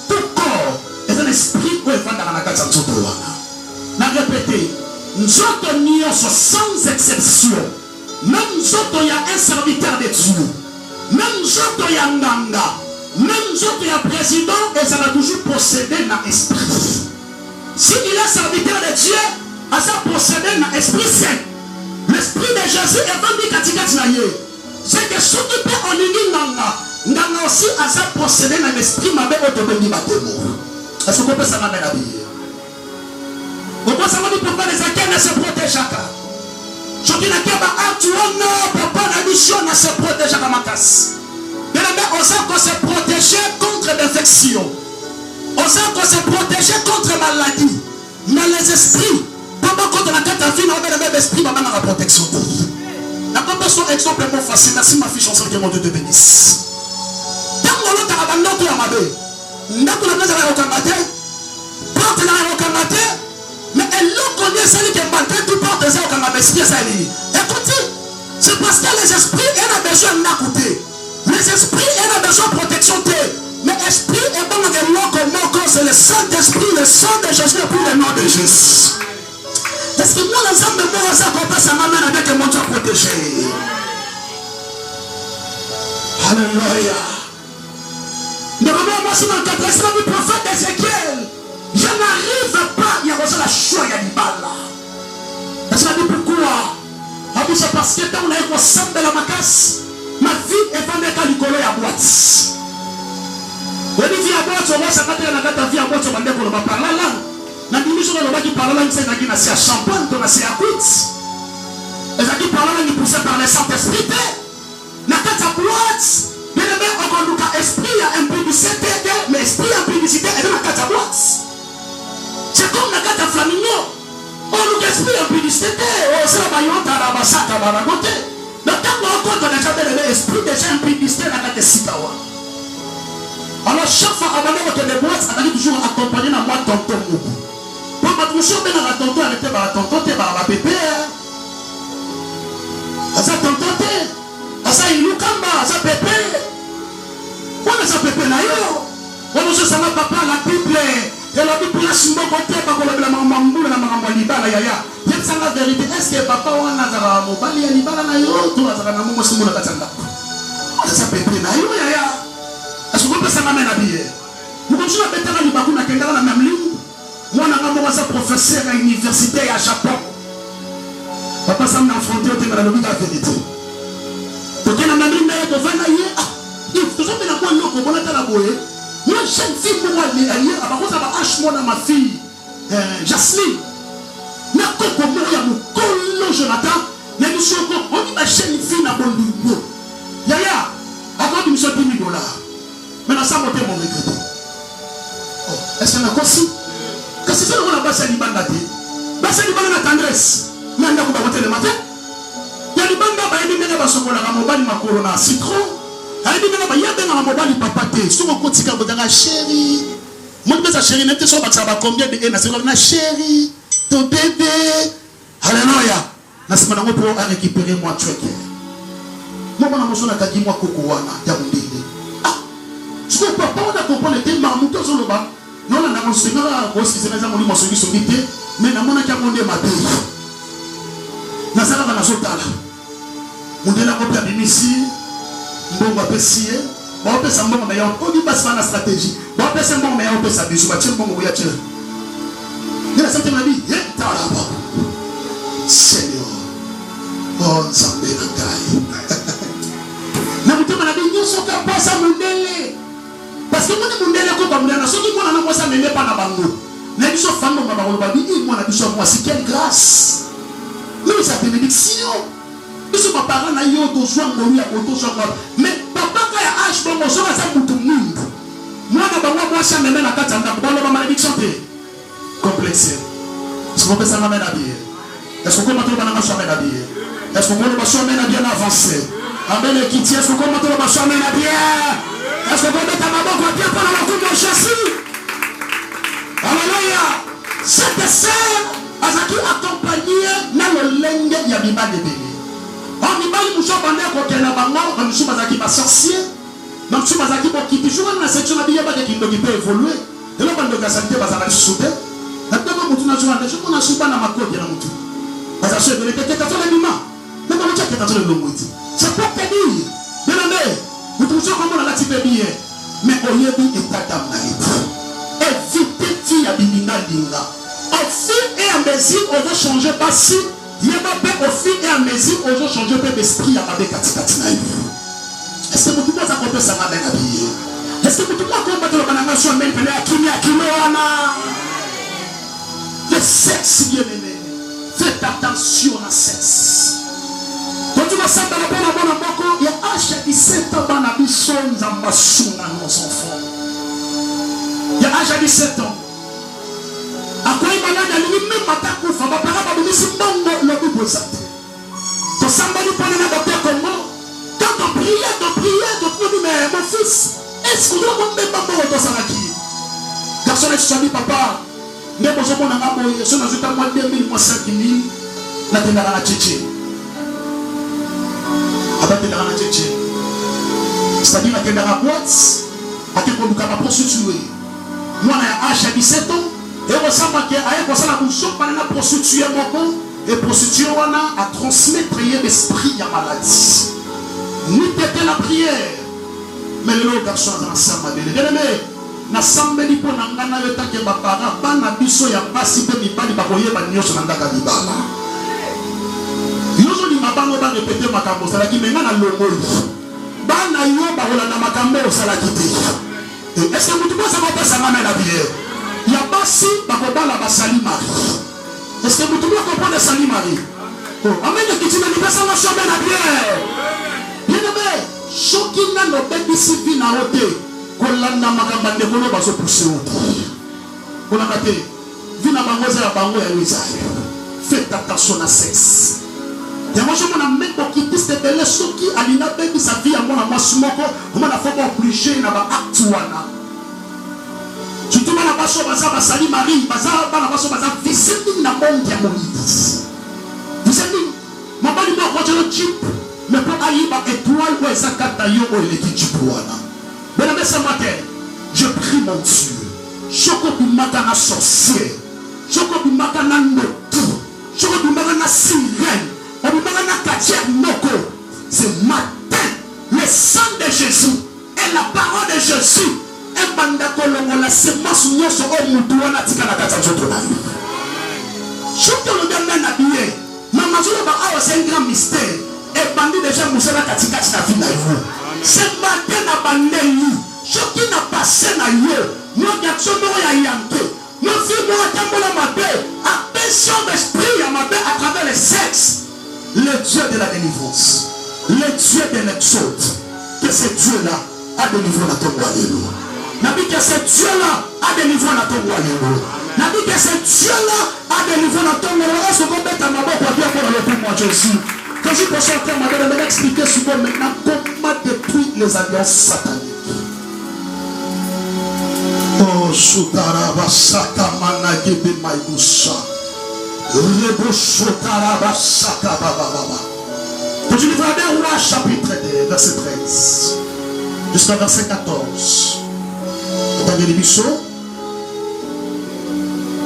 Tout corps est un esprit où il va dans la case de Zotowana. N'a répété. Nous autres nions sans exception. Même nous autres, il y a un serviteur de Dieu. Même nous autres, il y a un ganga. Même nous autres, il y a un président et ça va toujours posséder dans l'esprit. S'il est serviteur de Dieu, ça va posséder dans l'esprit saint. L'esprit de Jésus est venu katikati na ye. C'est que ce qui peut en unir ganga, ganga aussi ça va posséder dans l'esprit ma belle autobéni batemo. Est-ce qu'on peut s'en amener la vie? On peut savoir pourquoi les acquis ne se protègent pas. Je dis que papa la mission ne se protège pas ma casse. Mais on sait qu'on se protéger contre l'infection. On sait qu'on se protéger contre maladie. Mais les esprits, pendant qu'on a la tête à vie, on a le même esprit, on a la protection. La protection est extrêmement facile. Merci ma fille, chanson que mon Dieu te bénisse. Tant qu'on a abandonné tout à ma belle, nous avons la maison à Rokamate, porte la Rokamate. Mais elle le connaît, celle qui est malgré tout porte des ailes comme la bestie. Écoutez, c'est parce que les esprits ont besoin d'écouter. Les esprits ont besoin de protection. Mais l'esprit est bon de l'eau c'est le Saint-Esprit, le sang de Jésus et puis le nom de Jésus. Parce que moi, l'ensemble de moi, ça m'amène avec mon Dieu protégé. Alléluia. Normalement, moi, c'est dans le cadre du prophète Ézéchiel. Je n'arrive pas, il y a aussi la choix, il y a du bal là. Et ça dit pourquoi? C'est parce que quand on a eu ensemble de la macasse, ma vie est vendue à l'école à boîte. On dit vie à boîte, on va s'arrêter à la date de vie à boîte, on va dire qu'on va parler là. La dimension de l'homme qui parle là, c'est qu'il y a à champagne, on a assez à quitte. Et ça qui parle là, il est poussé par les Saint-Esprit. La tête à boîte, mais le mec, on dit esprit, il y a impudicité, mais esprit, impudicité, et la tête à boîte. C'est comme la carte à Flamingo. On nous explique un peu du CT. On s'est baillonné à la bassate à Baragote. Mais quand on compte, on a déjà l'esprit déjà un peu du CT à la carte de Sikawa. Alors, chaque fois, avant de mettre les boîtes, on a toujours accompagné dans moi tonton Moubou. Pour ma touche, on a tonton, on était par la tonton, on était par la pépé. On s'est tonton, on s'est iloukamba, on s'est pépé. On a s'est pépé là, yo. On a s'est papa, la Bible. Et la Bible a si bon côté, pas comme la maman boule, la maman libala, yaya. J'aime ça la vérité. Est-ce que papa ou un azara mobali ya libala na yo, tout azara na momo si moula katanda. On ça peut être na yo, yaya. Est-ce qu'on peut s'en amener à billet? Nous continuons à mettre la libakou na kendala na même ligne. Moi, on a un professeur à l'université à Japon. Papa, ça m'a affronté au thème de la vérité. Donc, il y a même ligne de Vanaye. Ah, il faut que je me la bonne pour la boye. Moi, jeune fille, moi, elle est ailleurs. À cause de ma hache, moi, ma fille, Jasmine. Mais comme moi, il y a mon colo, Jonathan. Mais nous sommes encore, on dit ma jeune fille, n'a pas de boulot. Yaya, avant de me sortir $1000. Maintenant, ça m'a fait mon regret. Est-ce qu'il y a un consigne? Qu'est-ce que c'est qu'on a passé à l'Ibanda? Passé à l'Ibanda, la tendresse. Mais on a voté le matin. Il y a l'Ibanda, il y a des gens qui ont mobile, ma corona, citron. Il y a des gens qui ont mobile, papa. Si on continue à vous dire, chérie, Moi, je chérie, n'était pas combien de haine. C'est chérie, ton bébé. Alléluia. Na sima nango pour récupérer moi tu es. Moi na moso na kaki moi koko wana ya mundele. Ah. Je ne peux pas comprendre les marmoutons sur le bas. Non na na moso na ko si c'est na moni moso qui sobité, mais na mona ka monde ma pays. Na sala na sotala. Mundele ko pia bimisi. Mbongo apesie. Ba pesa mbongo meilleur. On dit pas ça na stratégie. Ba pesa mbongo meilleur pesa biso ba tchel mbongo ya tchel. Il a senti ma vie. Seigneur. Oh, Zambé Nangai. Na mutema na binyo soka pasa mundele. Parce que moi mundele ko ba mundele soki mona na mosa mende pa na bango. Na biso fando ba ba ba bi moi na biso moi c'est quelle grâce. Nous ça bénédiction. Biso ma parents na yo to soa ngolu ya to soa. Mais papa ka ya age bon so za mutu mundu. Moi na bango moi ça mende na katanda ba ba malédiction te. Complexe. Est-ce qu'on peut ça m'amener à bien? Est-ce qu'on peut mettre le banana à bien? Est-ce qu'on peut le banana à bien avancé? Amen, et qui tient, est-ce qu'on peut mettre le banana à bien? Est-ce qu'on peut mettre ma banque à bien pendant la coupe de châssis? Alléluia! Cette sœur, Azaki accompagné dans le lengue, il y a des balles de bébé. On y va, nous sommes en train de faire la banque, nous sommes en sorcier. Nous sommes en train de quitter. Je vois dans la section de la Bible qui peut évoluer. Et là, on va s'arrêter, on va sauter. La première fois que nous avons dit, on a souvent dans ma côte, il y a un mouton. Parce que je vais te dire, mais comment tu as fait le mot? C'est pas te dire. Bien aimé, nous trouvons comment on a tiré bien. Mais au lieu de l'état d'Amnaït, évitez qui a bimina dinga. Au fur et à mesure, on va changer pas si. Il y a pas au fur et à mesure, on va changer pas d'esprit à ma bécatinaï. Est-ce que vous pouvez accompagner ça ma bécatinaï? Est-ce que vous pouvez accompagner le banana sur un bel pelé à Kimoana? Le sexe, bien aimé. Faites attention à sexe. Quand tu vas savoir la bonne amoko, il y a H17 ans dans la mission d'ambassade à nos enfants. Il y a H17 ans. À quoi il m'a dit, il même pas ta coupe, ma parole m'a dit, c'est bon, le but pour ça. Quand ça m'a dit, parler dans le comment, quand on priait, on dit, mais mon fils, est-ce que vous avez même pas pour toi ça là qui? Garçon, je suis dit, papa. Mais bon, je suis dans un mois 2000, moi 5000, la tête à la tchétché. Avec la tête à la tchétché. C'est-à-dire la tête à la boîte, à quel point nous avons prostitué. Moi, j'ai 17 ans, et on sent que la bouche, on a prostitué mon corps, et prostitué, on a transmettre l'esprit à maladie. Nous péter la prière. Mais le garçon a ensemble, bien aimé. Na sambeli po na ngana yo take ba para bana biso ya pasi pe mibali ba koye ba nyoso na ndaka libala. Yozo ni mabango ba répéter makambo sala ki menga na longoli. Bana yo ba hola na makambo sala ki te. Est-ce que vous pouvez savoir ça na mena bien? Ya basi ba ko bala ba sali mari. Est-ce que vous pouvez comprendre sali mari? Oh, amen ki tu me dis ça na chomé na bien. Bien aimé, chokina no bebi sivi na hote. Kolanda makamba ndekolo baso pousser au kolanda te vina bangoza ya bango ya Isaïe. Faites attention à sexe. Et moi je m'en mets pour quitter cette belle soki alina baby sa vie à moi na masumoko on m'a fait obligé na ba actuana. Tu te mets na baso baza basali Marie baza na baso baza visite na monde ya Moïse. Vous savez ma bali mo ko le chip mais pour ayiba étoile ou ezakata yo o le chip wana. Mais ce matin, je prie mon Dieu. Choko bimakana sorcier. Choko bimakana notu. Choko bimakana sirène. Bimakana katière noko. Ce matin, le sang de Jésus et la parole de Jésus. Et banda kolongo la semence nyoso o mutu wana tika na kata joto na yo. Choko le ganda na biye. Mama zolo ba awa c'est un grand mystère. Et bandi déjà musela katika na vie na yo. Ce matin na bandeli, ce qui n'a passé na yo, nous garçons ya yanke, nous filles nous tambola mabe, attention d'esprit à mabe à travers le sexe, le Dieu de la délivrance, le Dieu de l'exode, que ce Dieu-là a délivré na ton royaume. Nabi que ce Dieu-là a délivré na ton royaume. Nabi que ce Dieu-là a délivré na ton royaume. Est-ce qu'on met ta maman pour bien pour le pour moi Jésus? Quand je peux sortir, je vais expliquer souvent maintenant comment détruire les alliances sataniques. Oh Oh, Sutaraba Sakamana Gebe Maïboussa. Rebo Sutaraba Sakababa. Tu livres des rois, chapitre 2, verset 13 jusqu'à verset 14. Vous avez les bisous.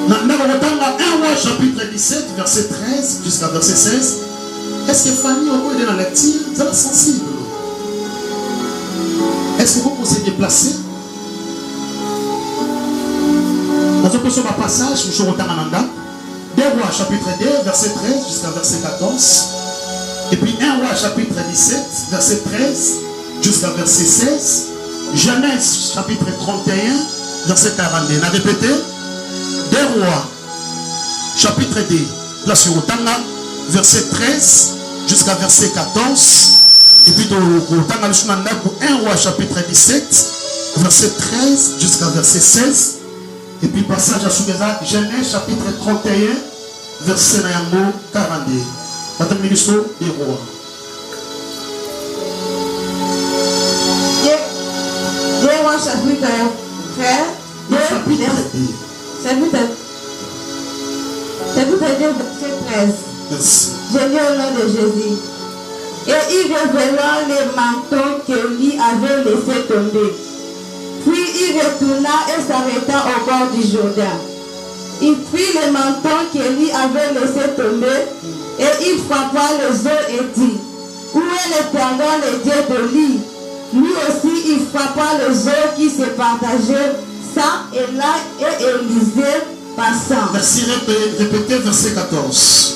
Maintenant, on va 1 roi, chapitre 17, verset 13 jusqu'à verset 16. Est-ce que Fanny, au cours de la lecture, vous êtes sensible? Est-ce que vous pouvez se déplacer? Dans un peu passage, nous sommes au Tanananda. 2 rois, chapitre 2, verset 13 jusqu'à verset 14. Et puis 1 roi chapitre 17, verset 13 jusqu'à verset 16. Genèse chapitre 31, verset 42. On a répété. 2 rois chapitre 2, place sur Otanga, verset 13 jusqu'à verset 14. Et puis Otanga, 1 roi chapitre 17, verset 13 jusqu'à verset 16. Et puis passage à Soubeza, Genèse chapitre 31, verset 42. Madame ministre des rois. Deux rois chapitre 13. Chapitre 2, verset 13. Merci. Je lis au nom de Jésus. Et il révéla les manteaux qu'Élie avait laissés tomber. Puis il retourna et s'arrêta au bord du Jourdain. Il prit les manteaux qu'Élie avait laissés tomber et il frappa les eaux et dit: où est l'Éternel, le Dieu d'Élie? Lui aussi il frappa les eaux qui se partageaient ça et là, et Élisée passant. Merci, répétez verset 14.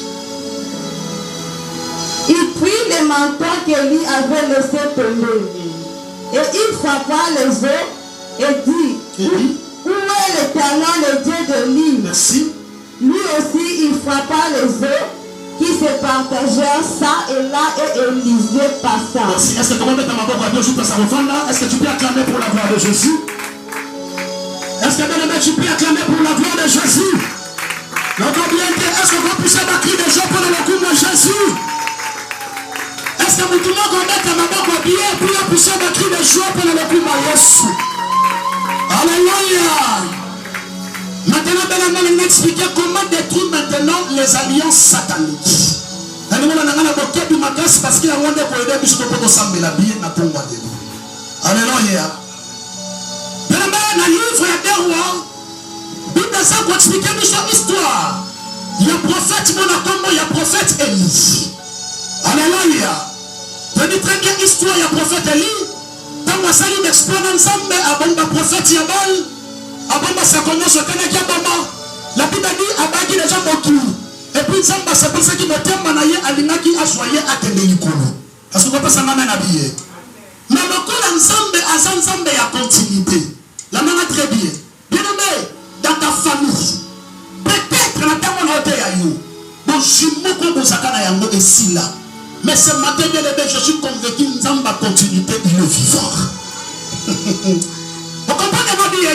Il prit les manteaux qu'Élie avait laissés tomber et il frappa les eaux et dit: où est l'Éternel, le Dieu d'Élie? Merci. Lui aussi il frappa les eaux qui se partagèrent ça et là, et Élisée passa. Merci. Est-ce que tu peux mettre ma voix à 2 jours pour ça reprendre là? Est-ce que tu peux acclamer pour la gloire de Jésus? Est-ce que bien-aimé, tu peux acclamer pour la gloire de Jésus? Encore bien, est-ce que vous poussez ma cri de joie pour le coup de Jésus? Est-ce que vous tout le monde met ma voix à bien pour pousser ma cri de joie pour le coup de Jésus? Alléluia. Maintenant, Bélaman nous expliquer comment détruire maintenant les alliances sataniques. Parce qu'il y a un monde qui est alléluia. Bélaman, dans le livre des rois, Bible ça expliquer une histoire. Il y a prophète Monakombo, il y a prophète Élie. Alléluia. Tenez très bien l'histoire, il y a prophète Élie. Quand on s'allie d'exploit ensemble, avant le prophète Yabal, avant ça commence au Canada, la Bible dit abaki les gens beaucoup. Et puis ça c'est pour ça qu'il me tient manaye alina qui a soyé à Téléicolo. Parce que vous pensez à m'amener habillé. Mais le coup ensemble il y a continuité. La main très bien. Bien aimé, dans ta famille, peut-être la terre on a été à you. Bon, je suis beaucoup de sakana yango et si là. Mais ce matin, bien aimé, je suis convaincu que nous avons continuité, il est vivant. Vous comprenez ma vie?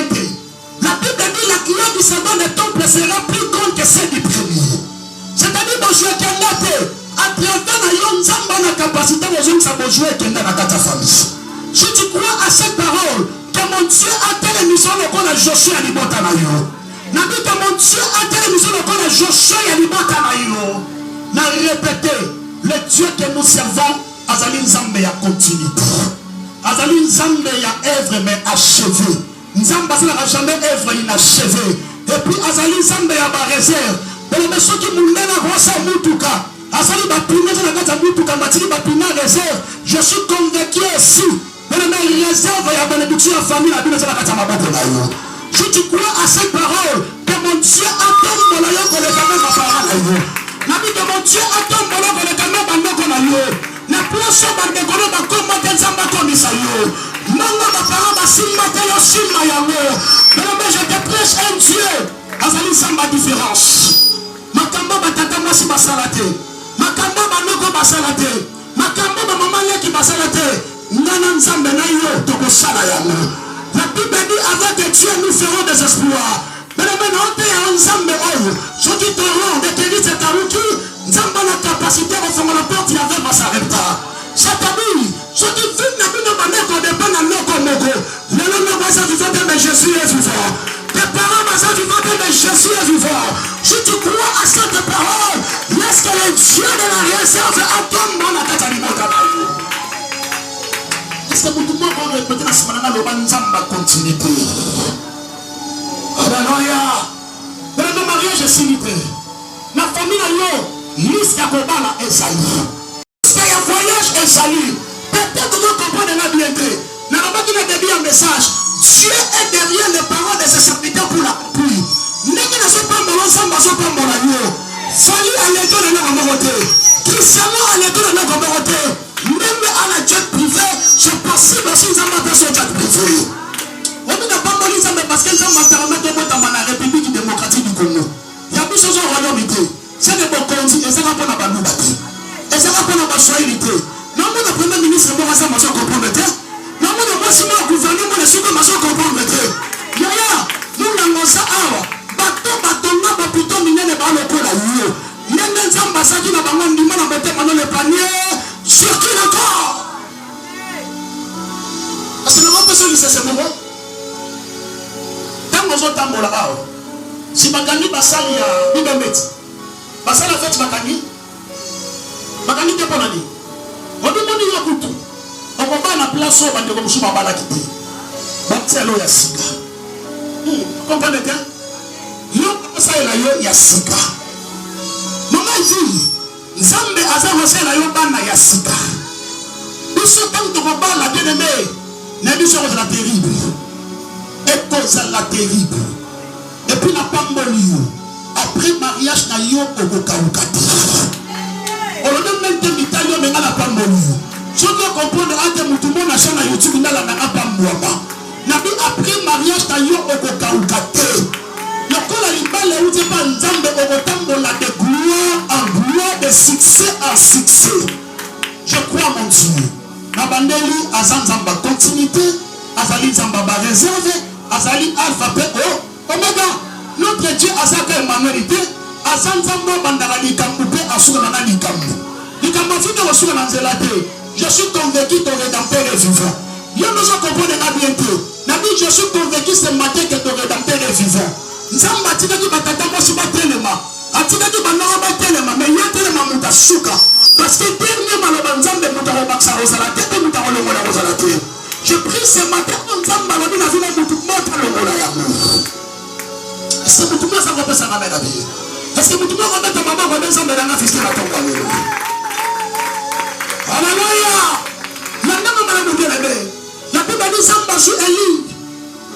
La Bible dit que la gloire du second temple sera plus grande que celle du premier. C'est-à-dire que je suis à travers la capacité de jouer dans ta famille. Si tu crois à cette parole, que mon Dieu a telle émission qu'on a Josué à l'Ibotanayo. N'a dit que mon Dieu a telle émission qu'on a Josué à l'Ibotanayo. N'a répété, le Dieu que nous servons, Azali Nzambe a continuité. Azali Nzambe a œuvre mais achevé. Nzamba n'a jamais œuvre inachevé. Et puis Azali Nzambe a ma réserve. Mais les gens qui m'ont donné la grosse Moutuka, Azali va primer dans la gata Moutuka, Matili va primer réserve. Je suis convaincu aussi. Mais les réserves, il y a bénédiction à la famille, la Bible dans la gata Maboko. Si tu crois à cette parole, que mon Dieu attend mon aïe pour le caméra ma parole. La vie de mon Dieu attend mon aïe pour le caméra ma parole. La place de mon décolle ma comment qu'elle s'en va comme ça. Manga ma parole ma simba te yo simba yango. Mais je te prêche un Dieu. Azali samba différence. Makambo batata mwasi basalate. Makambo banoko basalate. Makambo ba mama leki basalate. Nana nzambe na yo tokosala yango. La Bible dit avec Dieu nous ferons des exploits. Mais maintenant on est ensemble oyo. Je dis torrent de Kélis et Taruki. Nzamba la capacité de faire la porte il avait ma sarepta. Cette année, Ce qui vit n'a plus de manière qu'on dépend dans nos Congo. Le nom de moi, ça vivant, mais Jésus est vivant. Tes parents, ça vivant, mais Jésus est vivant. Si tu crois à cette parole, laisse que le Dieu de la réserve attende dans la tête à l'immonde. Est-ce que tout le monde va répéter la semaine à l'Obanzamba continuité? Alléluia. Dans le mariage est sinité. La famille a eu liste à Kobala et Saïd. C'est un voyage et salut. Peut-être que vous comprenez la bienté. Mais on va donner un message. Dieu est derrière les paroles de ses serviteurs pour la pluie. N'est-ce pas mon ensemble, pas mon agneau. Salut à l'école de notre communauté. Christianement à l'école de notre communauté. Même à la jet privée, c'est possible aussi qu'ils ont sur jet privé. On ne peut pas mourir parce qu'ils ont dans la République démocratique du Congo. Il y a plus de choses au royaume-unité. C'est des bons contis et c'est pas pour la bandoubati. Et c'est pas pour la soyalité. Non, mon premier ministre, moi, ça m'a comprometté. Non, mon moi, gouvernement, je suis comme ça comprometté. Yaya, nous n'avons ça. Bateau, n'a plutôt miné les balles pour la vie. Il y a des ambassades qui n'ont pas de mal à mettre maintenant le panier. Circuit encore. Parce que nous avons besoin de ce moment. Quand nous avons là, si Bagani Bassal y a 1000 mètres, Bassal a fait Bagani. Bagani n'est pas l'année. On demande à Koutou. On va pas la place où on va dire que je vais la quitter. Batselo Yassika. Comprenez bien? Ça est là, il y a Sika. Maman dit, Zambe Azamose la Yobana Yassika. Nous sommes tant de combat la bien-aimée. N'est-ce pas la terrible? Et cause la terrible. Et puis la Pambolio. Après mariage, na yo Ogokaukati. On a même des Italien, mais à la Pambolio. Je dois comprendre que tout le monde a chaîne à YouTube, n'a la Pambolio. Après mariage, na yo Ogokaukati. Le col à l'ibal où tu pas un zambe au de gloire en gloire, de succès en succès. Je crois mon Dieu. Nabandeli Azanzamba continuité, Azali Zambaba réserve, Azali Alpha PO, Omega. Notre Dieu Azaka Emmanuelité, Azanzamba Bandarali Kamboupé, Assurana Likambo. Likambo Fide Ossurana Zelate. Je suis convaincu ton rédempteur est vivant. Il y a besoin de comprendre la bientôt. Nabi, je suis convaincu ce matin que ton rédempteur est vivant. Nzamba tika ki batata mosi batelema atika ki banara batelema mais ya telema muta suka parce que dernier maloba nzambe muta robaksa rozala tete muta kolongola rozala te. Je prie ce matin nzamba la bina vina mutu mota longola ya mu. Est-ce que mutu masa ko pesa na mena bi? Est-ce que mutu masa ko beta mama ko nzambe na fiski na tonga le. Alléluia. Nanga mama mutu la be. La Bible dit nzamba su Eli.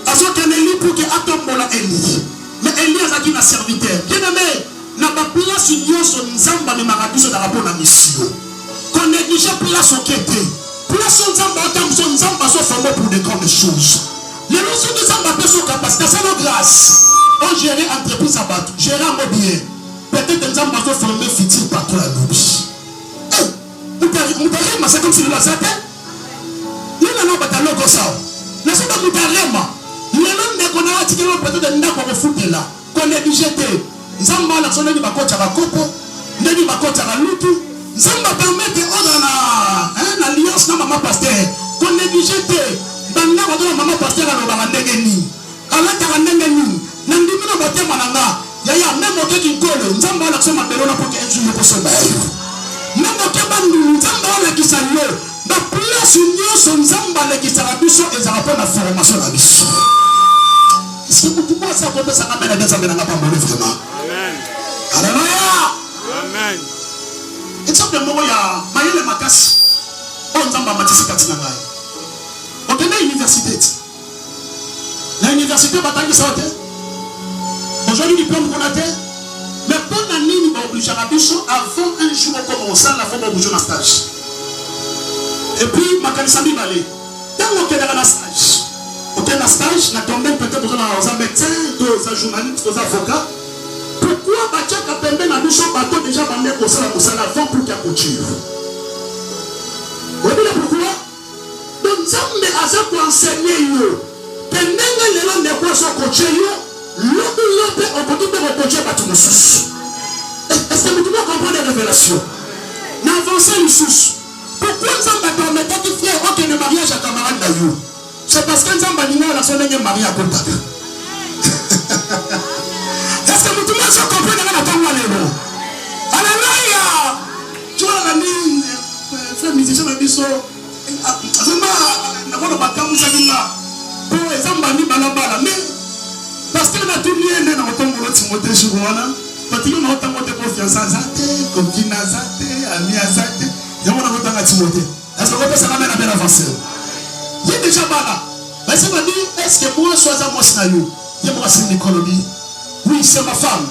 Aso keneli pour que atombola Eli. Mais Elias a dit à serviteur, bien aimé, n'a pas place union son nzamba de marabiso dans la bonne mission. Qu'on néglige place au kété. Place son nzamba, son nzamba sont formés pour des grandes choses. Les notions de nzamba peuvent son capacité, c'est nos grâces. On gère entreprise à battre, gérer un bien. Peut-être nzamba sont formés futile par toi la nourriture. Moutarema, c'est comme si nous la savons. Nous n'avons pas de logo ça. Nous sommes dans Moutarema. Les gens qu'on a attiré le plateau de Ndako pour foutre là, qu'on est digité. Nzamba la sonne du bakota à Kopo, Nedi bakota à Lutu. Nzamba permet de en alliance na maman pasteur, qu'on est digité. Banda ko na maman pasteur à l'obara ndengeni. Ala ta ndengeni. Nandimi na bote mananga. Yaya même au qui colle, Nzamba la sonne belona pour qu'un jour pour se battre. Même au kebandu, Nzamba la qui s'allie. Da place union son Nzamba la qui s'arabiso et ça rapport à formation la mission. Est-ce que vous pouvez savoir que ça n'a pas de vraiment? Amen. Alléluia. Amen. Exemple de moi, il y a Maïle Makas. On s'en Matisse Katinangaï. On connaît l'université. L'université va t'en sortir. Aujourd'hui, il diplôme qu'on a fait. Mais pendant l'année, il va obliger à bichon avant un jour au commencer la forme au jour en stage. Et puis, ma canissami va aller. Dans mon cas, dans un stage. Aucun stage n'a tombé peut-être aux médecins, aux journalistes, aux avocats. Pourquoi Bachak a permis à nous bateau déjà bandé au salon avant pour qu'il y ait couture? Vous voyez pourquoi? Donc, ça me a pour enseigner. Pendant que les gens ne peuvent pas coacher, l'autre, on peut tout coacher par tout le sous. Est-ce que vous pouvez comprendre les révélations? N'avancez le sous. Pourquoi Nzamba permettait qu'il fasse aucun mariage à camarade d'ailleurs? C'est parce que Nzamba n'a pas son marié à Kotaka. Est-ce que tout le monde se comprend dans la parole? Alléluia! Tu vois la ligne, frère musicien a dit ça. Parce que la tout lié dans le temps de Timothée Chouana, parce que nous avons confiance à Zate, copine à Zate, ami à Zate, et on a autant à Timothée. Est-ce que vous pouvez s'en amener à bien avancer? Il y a déjà là. Mais ça m'a dit, est-ce que moi, je suis à moi, Snayo? Il y a moi, c'est une économie. Oui, c'est ma femme.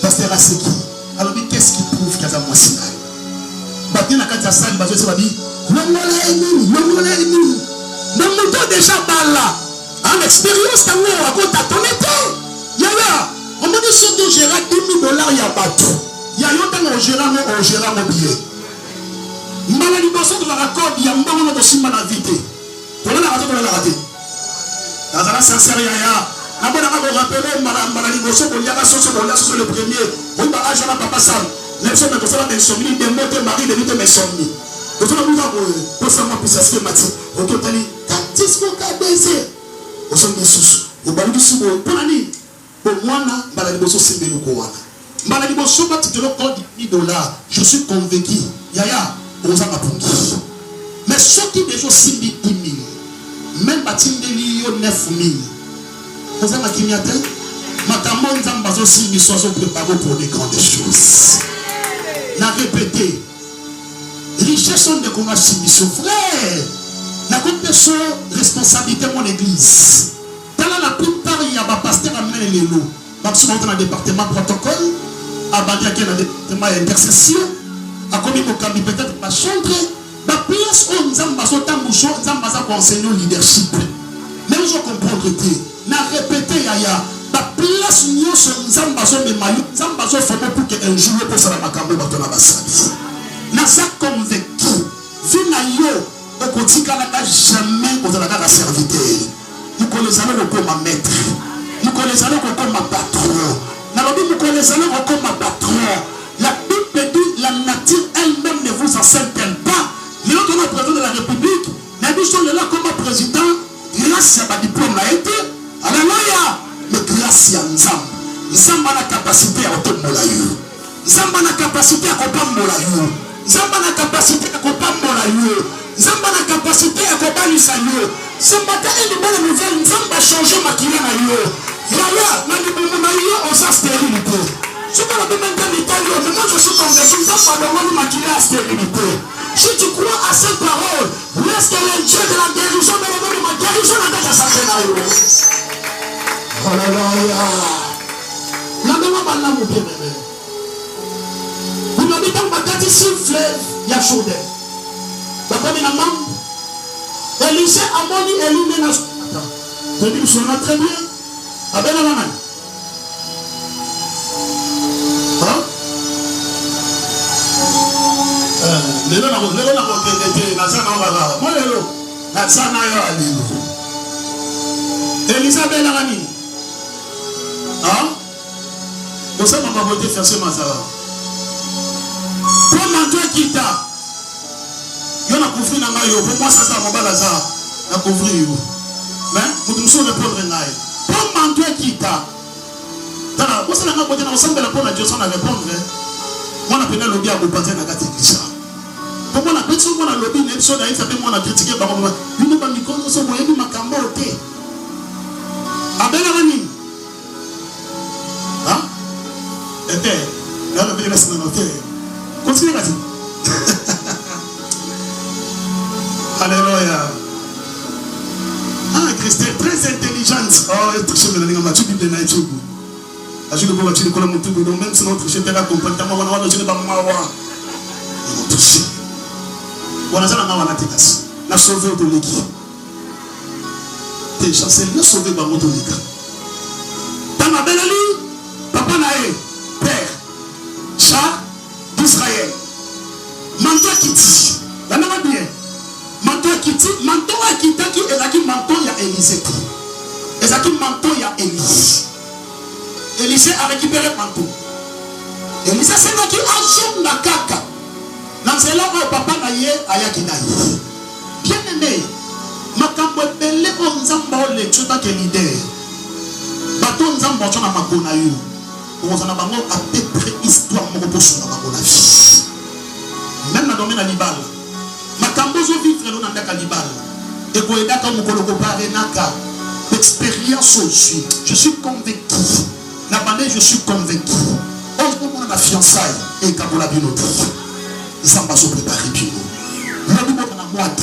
Pasteur Aseki. Alors, qu'est-ce qui prouve qu'il y a moi, Snayo? Maintenant, la carte à 5, ça va dire, l'homme est nul. Dans mon temps déjà là, en expérience, on m'a dit si tu gères $10,000, il y a bateau. Il y a longtemps on gère mon billet. Maladi bosso de la racorde, il y a un moment de simba la vite. Pour la rater, pour la rater. Dans la sincère, il y a un bon rappel, maladi bosso, il y a la sauce sur le premier. Oui, bah, je n'ai pas passé. Les gens me font des somnies, des mots de mari, des nuits de mes somnies. Donc, on a vu pour savoir plus à ce que Mathieu, au total, quand est-ce qu'on a baisé? Au son de sous, au bas du sous, au panani, au moana, maladiboso simbe le koana. Maladiboso bat de l'occord $10,000. Je suis convaincu, yaya, on s'en a pongi. Mais ceux qui déjà simbe 10,000, même batindeli yo 9,000. On s'en a kimiate, matamon zambazo simbe soit préparé pour des grandes choses. N'a répété. Richesse sont des combats submission, frère. La compétition, responsabilité de mon église. Dans la plupart, il y a un pasteur à mener les lots. Maximum dans le département protocole, à Badia qui est dans le département intercession, à commis au cabinet peut-être pas chambre, la place où nous avons besoin de enseigner le leadership. Mais nous comprenons que, n'a répété, yaya, la place où nous avons besoin de maillot, nous avons besoin de former pour qu'un jour pour ça la macambo dans la basse. N'a ça convaincu, vu naïo. Au quotidien, jamais vous allez la serviteur. Nous connaissons comme ma maître. Nous connaissons comme ma patron. Nous connaissons comme ma patron. La Bible dit la nature elle-même ne vous enseigne-t-elle pas? Il y a un président de la République. Nous sommes là comme président. Grâce à ma diplôme a été. Alléluia. Mais grâce à Nzam. Nzam a la capacité à obtenir la you. Nzam a la capacité à comprendre la you. Nzam a la capacité à comprendre la you. Nzamba na capacité à kobalisa yo. Ce matin, il est bonne nouvelle. Nzamba changer ma kila na yo. Yaya, na libumu na yo, on sa stérilité. Ce qu'on a demandé à l'Italie, mais moi je suis convaincu, Nzamba demande ma kila à stérilité. Si tu crois à cette parole, laisse que le Dieu de la guérison me donne ma guérison à ta santé na yo. Alléluia. La même bala mon bien-aimé. Vous m'avez dit que ma ici fleuve, il y a chaud. Élisée a moni Élie menace. Attends, tu dis que ça va très bien. Avec la main. Hein? Lélo n'a pas été na sana wala. Moi lélo, na sana yo alilo. Élisée bela rani. Hein? Vous savez ma voter faire ce matin. Pour m'entendre quitta. Yo na couvrir na ngayo pour moi ça mon balaza na couvrir mais vous nous sommes répondre ngayo pour mandoe kita tala vous ça na côté na ensemble la pour la Dieu ça na répondre moi na pena lobby à combattre na kati kisha pour moi na petit moi na lobby na episode na fait moi na critiquer ba moi nous ba mikono so moyebi makambo te abela nani hein était là le la semaine noté continue vas-y. Alléluia. Ah, Christelle, très intelligente. Oh, elle touche le langue, tu dis de naïf. Je ne peux pas te dire que mon tout, même si notre chef est comportement, on va dire mawa. Ils m'ont touché. On a déjà la tikas. La sauvé de l'équipe. T'es chanceux, le sauvé de mon tonique. Dans ma belle ali, papa nae, père, chat d'Israël. Manto qui dit, la même bien. Manto akiti, manto akita qui est qui manto ya Élisée. Et qui manto ya Élie. Élisée a récupéré manto. Élisée c'est là qui agit na kaka. Na Nanzela o papa na ye ayaki na ye. Bien aimé, makambo ebele o nzambe o le tshota ke leader. Bato nzambe o tshona makona yo. On a à peu près histoire moko po suna bango na vie. Même na domaine libala. Makambo zo vivre no na ndaka libala. Et ko edaka mokolo ko pare naka. Expérience aussi. Je suis convaincu. Na bande je suis convaincu. On a la fiançaille et kabola binoto. Nzamba so préparer bino. Lobi moko na moite.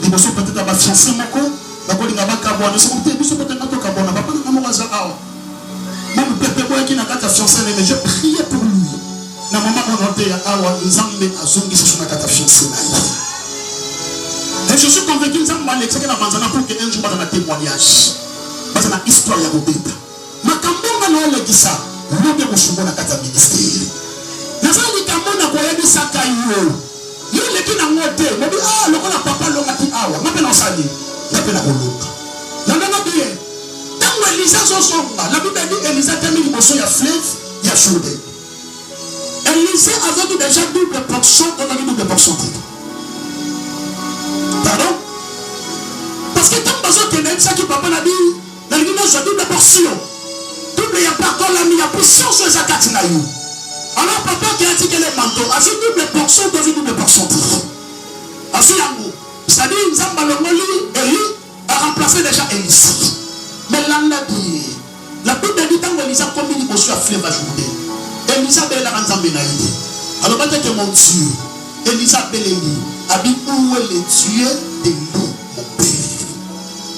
Liboso peut-être ba fiancé moko, ba ko linga ba kabona, so peut-être biso peut-être na to kabona, ba na mo raza awa. Même pépé boy qui n'a pas ta fiancée, mais je priais pour lui. Na maman on rentait à awa nzambe azongi so na ta fiancée na ye. Et je suis convaincu nzambe Alex que na banzana pour que un jour ba na témoignage. Ba na histoire ya kobeta. Makambo na le kisa, lobe ko shumbo na kata ministère. Na ça ni kamona ko yebi saka yo. Yo le ki na ngote, mo bi lokola papa lo ngati awa, ngape na osali, ngape na koloka. Na na bien. Elisa Zosonga, la Bible dit Elisa termine l'émotion, il y a fleuve, il y a Jourdain. Elisa avait déjà double portion, on a dit double portion. Pardon? Parce que tant que tu as ça qui papa l'a dit, la lumière soit double portion. Double, il y a pardon, la il y a portion sur les attaques. Alors papa qui a dit qu'elle est manteau, a fait double portion, dans une double portion. A fait l'amour. C'est-à-dire, Nzamba Longoli, Eli a remplacé déjà Elisa. Mais l'âme l'a dit, la Bible dit que Elisa a commis l'émotion à fleuve à Jourdain. Elisa a la ranzambe na idée. Alors, maintenant que mon Dieu, Elisa a dit, où est le Dieu de nous, mon Père?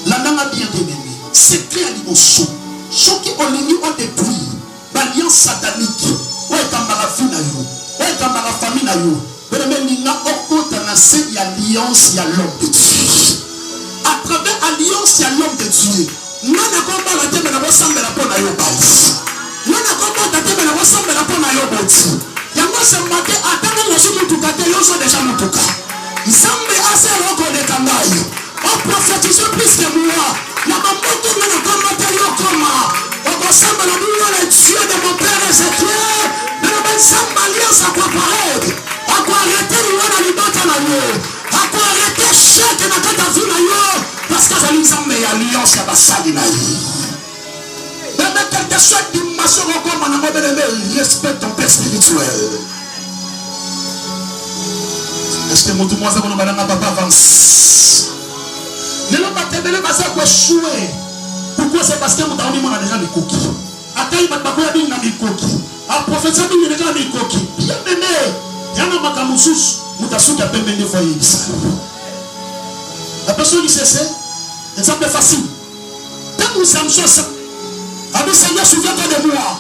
L'âme a bien aimé. C'est clair à l'émotion. Ceux qui ont l'ennemi ont détruit l'alliance satanique. Où est la vie na yo? Où est la famille na yo? Mais il y a une alliance, il y a l'homme de Dieu. À travers l'alliance, il y a l'homme de Dieu. Non, combat la tête, mais la ressemble à la peau na yo basi. Non, combat la tête, mais la ressemble à la peau na yo boti. Yango se maté, attendez le jour où tu gâtes, yo so déjà mon touka. Nzambe assez reconnaît kangai. On prophétise plus que moi. La maman qui me combat yo comment. On ressemble à le Dieu de mon père Ézéchiel. Mais le Nzambe alliance à quoi pareil. À quoi arrêter le roi de l'ibata na yo. À quoi arrêter chèque na kata vie na yo. Parce que c'est l'ensemble de l'alliance à Bassali na yo. Mais quelque chose qui m'a sauvé comme on a dit, respecte ton père spirituel. Est-ce que mon tout moi ça va madame papa avance? Ne l'on pas te donner parce que échoué. Pourquoi? C'est parce que mon ami a déjà mis coquille. Attends, il va pas quoi dire na mi coquille. A professeur il déjà mis coquille. Bien aimé. Yana makamusus, mutasuka pembe ne voyez ça. La personne qui c'est exemple facile. Quand nous sommes sur ça, avec Seigneur, souviens-toi de moi.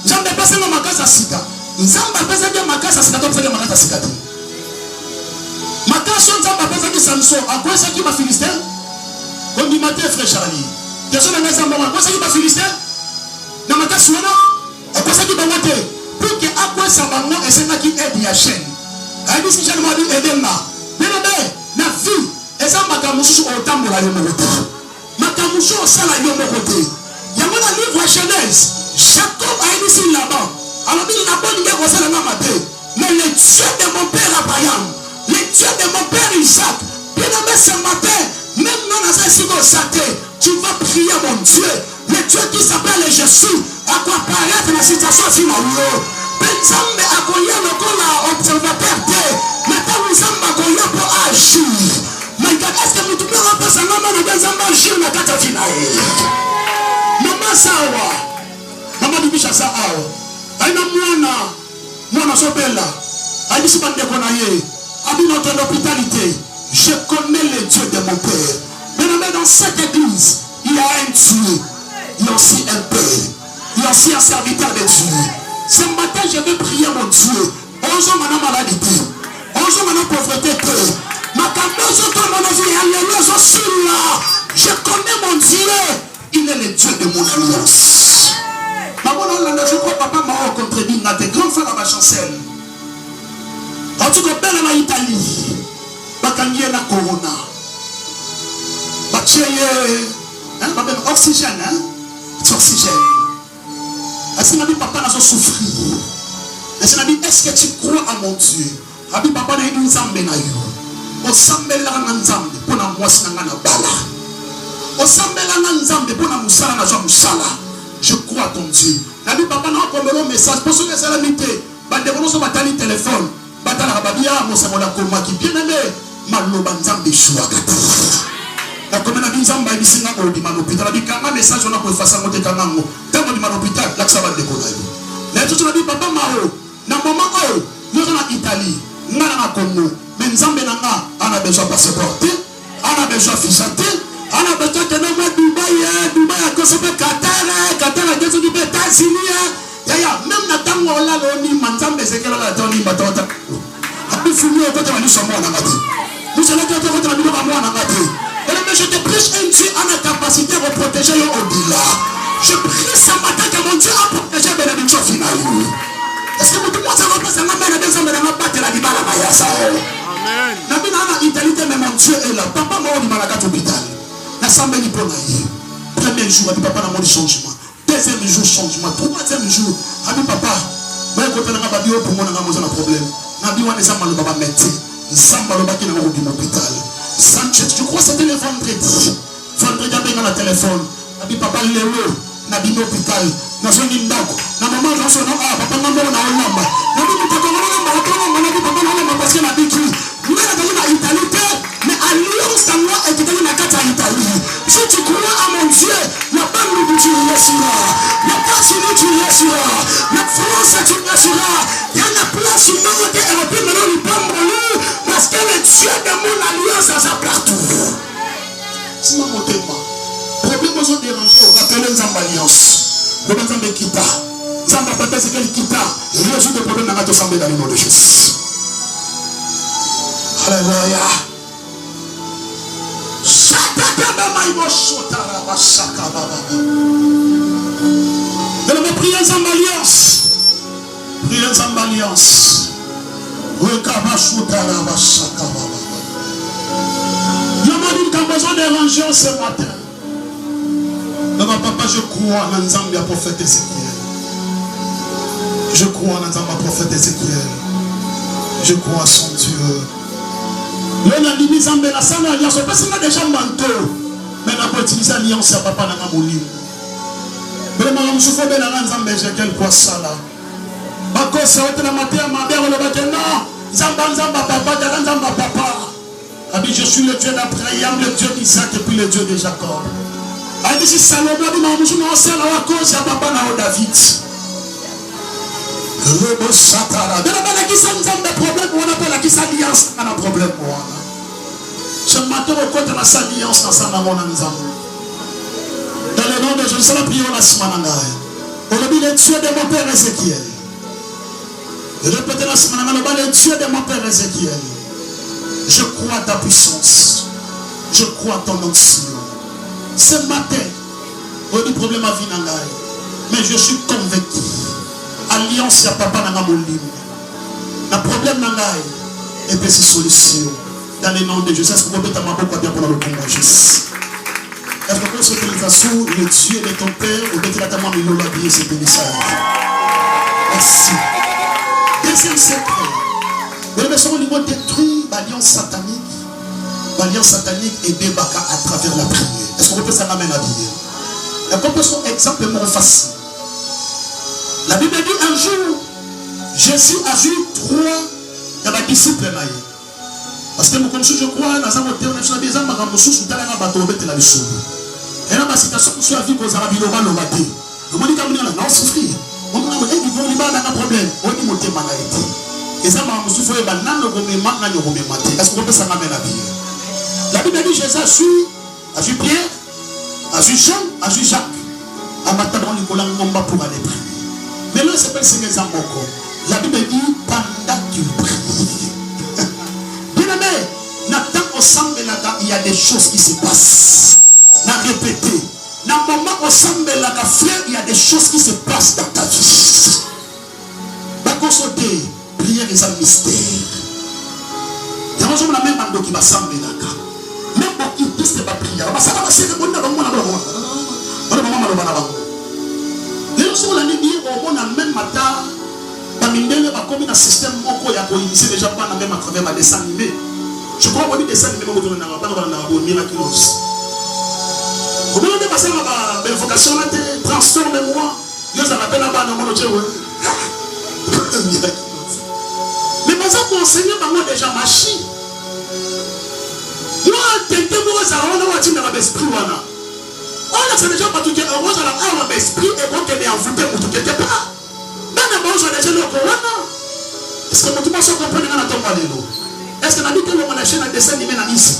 J'en ai passé dans ma casa sika. Nzamba pesa que ma casa sika, toi pesa que ma casa sika. Ma casa nzamba pesa que Samson. À quoi ça qui m'a Philistin? Comme dit Matthieu frère Charlie. Personne n'a nzamba. À quoi ça qui m'a Philistin? Dans ma casa là. À quoi ça qui m'a monté? Pour que à quoi ça va non et c'est là qui aide la chaîne. A dit si je m'a dit aider là. Mais la vie. Et ça m'a camusou au tambour la yomote. Ma camusou au sala yomote. Il y a mon livre à Genèse. Jacob a initié là-bas. Alors il n'a pas dit que c'est la même. Mais le Dieu de mon père Abraham, le Dieu de mon père Isaac, bien aimé ce matin, même non à ce saté, tu vas prier mon Dieu. Le Dieu qui s'appelle Jésus, à quoi paraître la situation si la yo. Benzambe a connu le col observateur. Maintenant nous sommes connu pour agir. Mais est-ce que nous devons passer un moment de Benzambe agir dans la catastrophe? Maman sawa, maman du bicha sawa. Aïna mwana sobela. Aïna si bande konaye. Abi notre l'hôpitalité. Je connais le Dieu de mon père. Mais dans cette église, il y a un Dieu. Il y a aussi un père. Il y a aussi un serviteur de Dieu. Ce matin, je vais prier mon Dieu. Bonjour madame maladie. Bonjour madame pauvreté. Ma caméra comme mon vie. Alléluia, je suis là. Je connais mon Dieu. Il est le Dieu de mon alliance. Maman, je crois que papa m'a rencontré des grands frères à ma chancelle. En tout cas, belle en Italie. Bakangye na corona. Bakcheye. Oxygène, hein? C'est oxygène. Est-ce que papa n'a pas souffert? Est-ce que tu crois à mon Dieu? Abi papa na yidi nzambe na yo. Osambela na nzambe pona mwasi na ngana bala. Osambela na nzambe pona musala na jwa musala. Je crois à ton Dieu. Nabi papa na ko melo message pour ceux qui sont limité. Ba de so batali téléphone. Batala babia mo sa mola ko ma ki bien aimé. Maloba nzambe shuakata. La commune de Nzamba est ici dans l'hôpital. Il y a un message on a pour faire ça monter quand même. Dans l'hôpital, là ça va décoller. Là tout le monde dit papa Maro, na maman oh, nous sommes en Italie, nous sommes en Congo. Mais Nzamba nanga, on a besoin de passeport, on a besoin de fichier, on a besoin de nommer Dubaï à cause de Qatar à cause du États-Unis. Ya même na tango là l'oni Nzamba c'est que là toni batota. Après fini au côté de sommes na ngati. Nous allons dire côté de moi na ngati. Mais je te prêche un Dieu en a capacité de protéger au-delà. Je prie ce matin que mon Dieu a protégé la bénédiction finale. Est-ce que vous tout le monde se repasse à la main des hommes de la batte la dibala mayasa? Amen. Nabi na Italie mais mon Dieu est là. Papa m'a dit malaga hôpital. La samedi ni pour naïe. Premier jour, papa n'a pas de changement. Deuxième jour changement. Troisième jour, abi papa, moi côté na babi pour moi na un problème. Nabi wana ça malo baba médecin. Samba lo baki na hôpital. Sanchez, je crois que c'était le vendredi. Vendredi, il y a un téléphone. Nabi papa Léo, Nabi l'hôpital. Dans un indako. Na maman, dans son nom, papa maman, on a un lamba. Nabi papa, Nabi papa, parce que Nabi qui. Nous, on a une Italie, mais alliance dans moi et qui est une carte en Italie. Si tu crois à mon Dieu, la Bible dit tu y seras. La États-Unis tu y seras. La France tu y seras. Il y a une place sur le monde européen, mais on n'y peut pas. Parce que le Dieu de mon alliance a sa partout. Si mon témoin, problème besoin de déranger, on rappelle les alliances. Le besoin de quitter. Zamba peut-être c'est qu'elle quitte. Il résout des problèmes dans notre assemblée dans le nom de Jésus. Alléluia. Nous me prions en alliance. Prions en alliance. Il y a besoin de ranger ce matin. Mais papa, je crois en Nzamba prophète Ézéchiel. Je crois en Nzamba prophète Ézéchiel. Je crois en son Dieu. Le Nandimi Zambé, la salle alliance, parce qu'on a déjà manteau. Mais on peut utiliser l'alliance à papa dans mon livre. Vraiment, je suis fait de Nzamba, j'ai quelque ça là. Parce que c'est la matière, ma mère, le bâtiment, non. Zamba, papa, Zamba, papa. Abi, je suis le Dieu d'Abraham, le Dieu d'Isaac et puis le Dieu de Jacob. Abi, si Salomon, je suis à la cause, à papa, na David. Le beau Satara. De la maladie, ça nous a des problèmes, on appelle la qui alliance, on a un problème. Ce matin, au côté de la alliance, dans le nom de Jésus, la prière, la semaine. On a dit le Dieu de mon père Ézéchiel. Répétez la semaine, le Dieu de mon père Ézéchiel. Je crois à ta puissance. Je crois à ton onction. Ce matin, on a des problèmes à vie. Mais je suis convaincu. Alliance, il y a papa dans mon livre. Le problème est et puis c'est solution. Dans le nom de Jésus, est-ce que vous pouvez t'amener beaucoup bien pour le nom de Jésus? Est-ce que vous pouvez le Dieu de ton Père ou de ta maman, il l'a dit, c'est bénissant. Merci. Deuxième secret. Vous avez au niveau détruit l'alliance satanique. L'alliance satanique et débat à travers la prière. Est-ce que vous pouvez s'en amener à dire? La compréhension exemplement facile. La Bible dit un jour, Jésus a vu 3 disciples. Parce que je crois, dans un hôtel, on a des hommes qui sont dans un bateau, on est là dessus. Et là, c'est une situation qui est arrivée au bateau. On dit qu'on a souffert. On a dit qu'on a un problème. On dit qu'on a un problème. Et ça, on a souffert. Est-ce qu'on peut s'en amener à dire? La Bible dit Jésus a vu Pierre, a vu Jean, a vu Jacques. À matin, on dit qu'on a un combat pour aller prier. Mais là, c'est pas ce que la Bible dit pendant qu'il prie. Bien aimé, Nathan au sein de la il y a des choses qui se passent. N'a répété. Dans le moment au sein de la frère, il y a des choses qui se passent dans ta vie. Parce que prière est un mystère. Il y a un même bando qui va s'emmener là. Même pour qui puisse pas prier. Ça va passer de bon dans le monde. Les gens l'ont dit au bon même matin. mindele ba comme un système moko ya ko initier déjà pas même à travers ma dessin animé. Je crois qu'on dit dessin animé mo na ba na ba miraculous. Au moment de passer la vocation là te transforme moi. Dieu ça m'appelle là-bas dans mon Dieu. Mais par exemple enseigner bango déjà machine. Moi tenté moi ça on a dit dans l'esprit wana. On a déjà pas tout que on a la l'esprit et qu'on est envoûté pour tout quelque part. Même bon je déjà le wana. Est-ce que tu penses comprendre dans ton palelo? Est-ce que n'habite le mon chaîne à dessin animé na ici?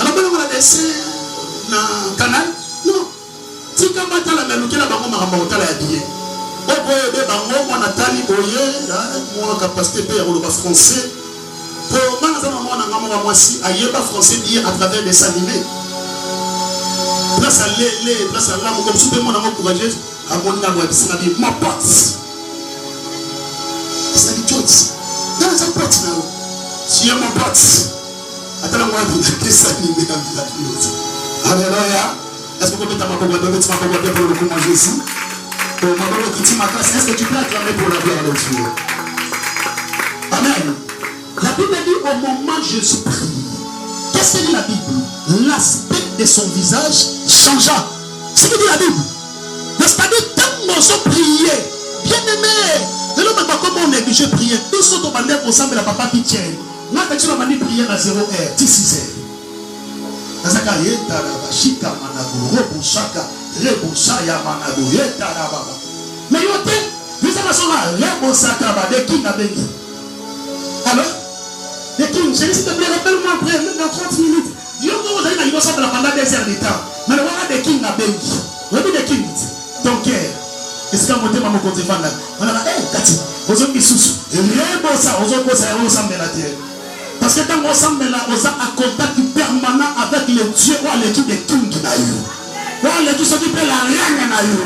Alors ben on a dessin na canal? Non. Si quand on a la meluki la bango maramba otala ya billet. Oboye be bango mona tali boye moi capacité pe ya le français. Pour moi dans un moment na ngamo moi si ayeba français dire à travers des animés. Grâce à les grâce à l'amour comme super mon amour courageux à mon na web c'est na bi mon pote. C'est une chose. Dans un pote là. Si mon pote. Attends moi que ça animé dans la vie. Alléluia. Est-ce que tu peux t'amuser pour le coup manger ici? Est-ce que tu peux acclamer pour la gloire de Dieu? Amen. La Bible dit au moment où Jésus prie. Qu'est-ce que dit la Bible? L'aspect de son visage changea. C'est ce que dit la Bible. C'est-à-dire, tant que nous prié, bien aimé, et là, comment on néglige prier? Tous ceux qui ont ensemble la papa qui tient. Moi, quand tu m'as dit prier à 0 heure, 6 heures. Nazaka yeta la shika manago rebo shaka rebo shaya manago yeta la baba. Mais yote, vous avez sora rebo shaka ba de king abengi. Alors, de king, je s'il te plaît rappelle-moi après dans 30 minutes. Dieu vous avez une ensemble pendant des heures de temps. Mais voilà de king abengi. Vous avez de king ton cœur. Est-ce que vous avez mon côté fan là? On a kati. Vous avez sous rebo ça, vous avez ça ensemble la terre. Parce que quand on s'en met là, on a un contact permanent avec le Dieu ou l'équipe de King Nayo. Ou l'équipe qui s'occupe de la reine Nayo.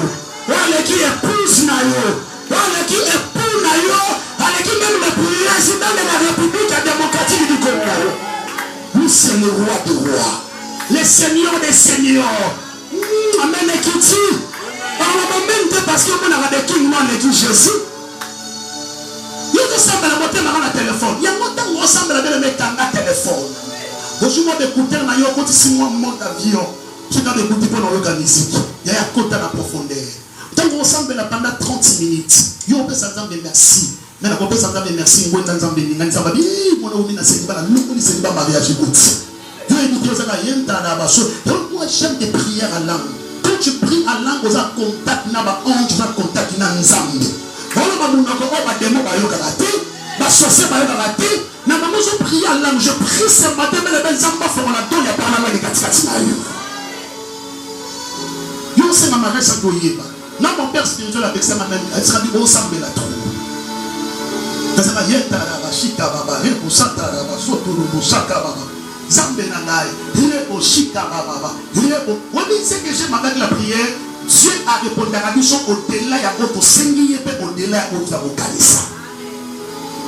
Ou l'équipe épouse Nayo. Ou l'équipe épouse Nayo. Ou l'équipe même le président de la République démocratique du Congo. Nous c'est le roi des rois. Le seigneur des seigneurs. Amen Ekiti. Par le moment parce que on a des King, on l'équipe Jésus. Ensemble la montée dans le téléphone. Il y a longtemps ensemble la belle mettre un téléphone. Aujourd'hui, on écoute un ailleurs quand c'est moi mon avion. Qui dans l'écoute pour l'organiser. Il y a un côté à la profondeur. Tant qu'on ensemble pendant 30 minutes. Yo peut s'entendre merci. Mais la peut s'entendre merci. Moi dans ensemble ni ça va bien. Mon ami na c'est pas la nous ni c'est pas mariage écoute. Dieu est dit que ça va yenta na baso. Donc moi j'aime des prières à langue. Quand tu pries à langue, on a contact na ba ange, on a contact na nzambe. Voilà ma mounako ba démo ba yo karaté. Ma sorcière va être raté. Mais maman, je prie à l'âme. Je prie ce matin. Mais les belles âmes font la donne. Il y a pas la main de Katikati. Yo, c'est ma marée, ça doit y être. Non, mon père spirituel avec ça, ma mère, elle sera du bon sang de la troupe. Ça va y être à la chita baba. Et pour ça, à la soto, pour ça, baba. Zambé nanai. Et pour chita baba. Et pour. On dit que j'aime avec la prière. Dieu a répondu à la mission au-delà. Il y a autre singulier. Au-delà, il y a autre canisa.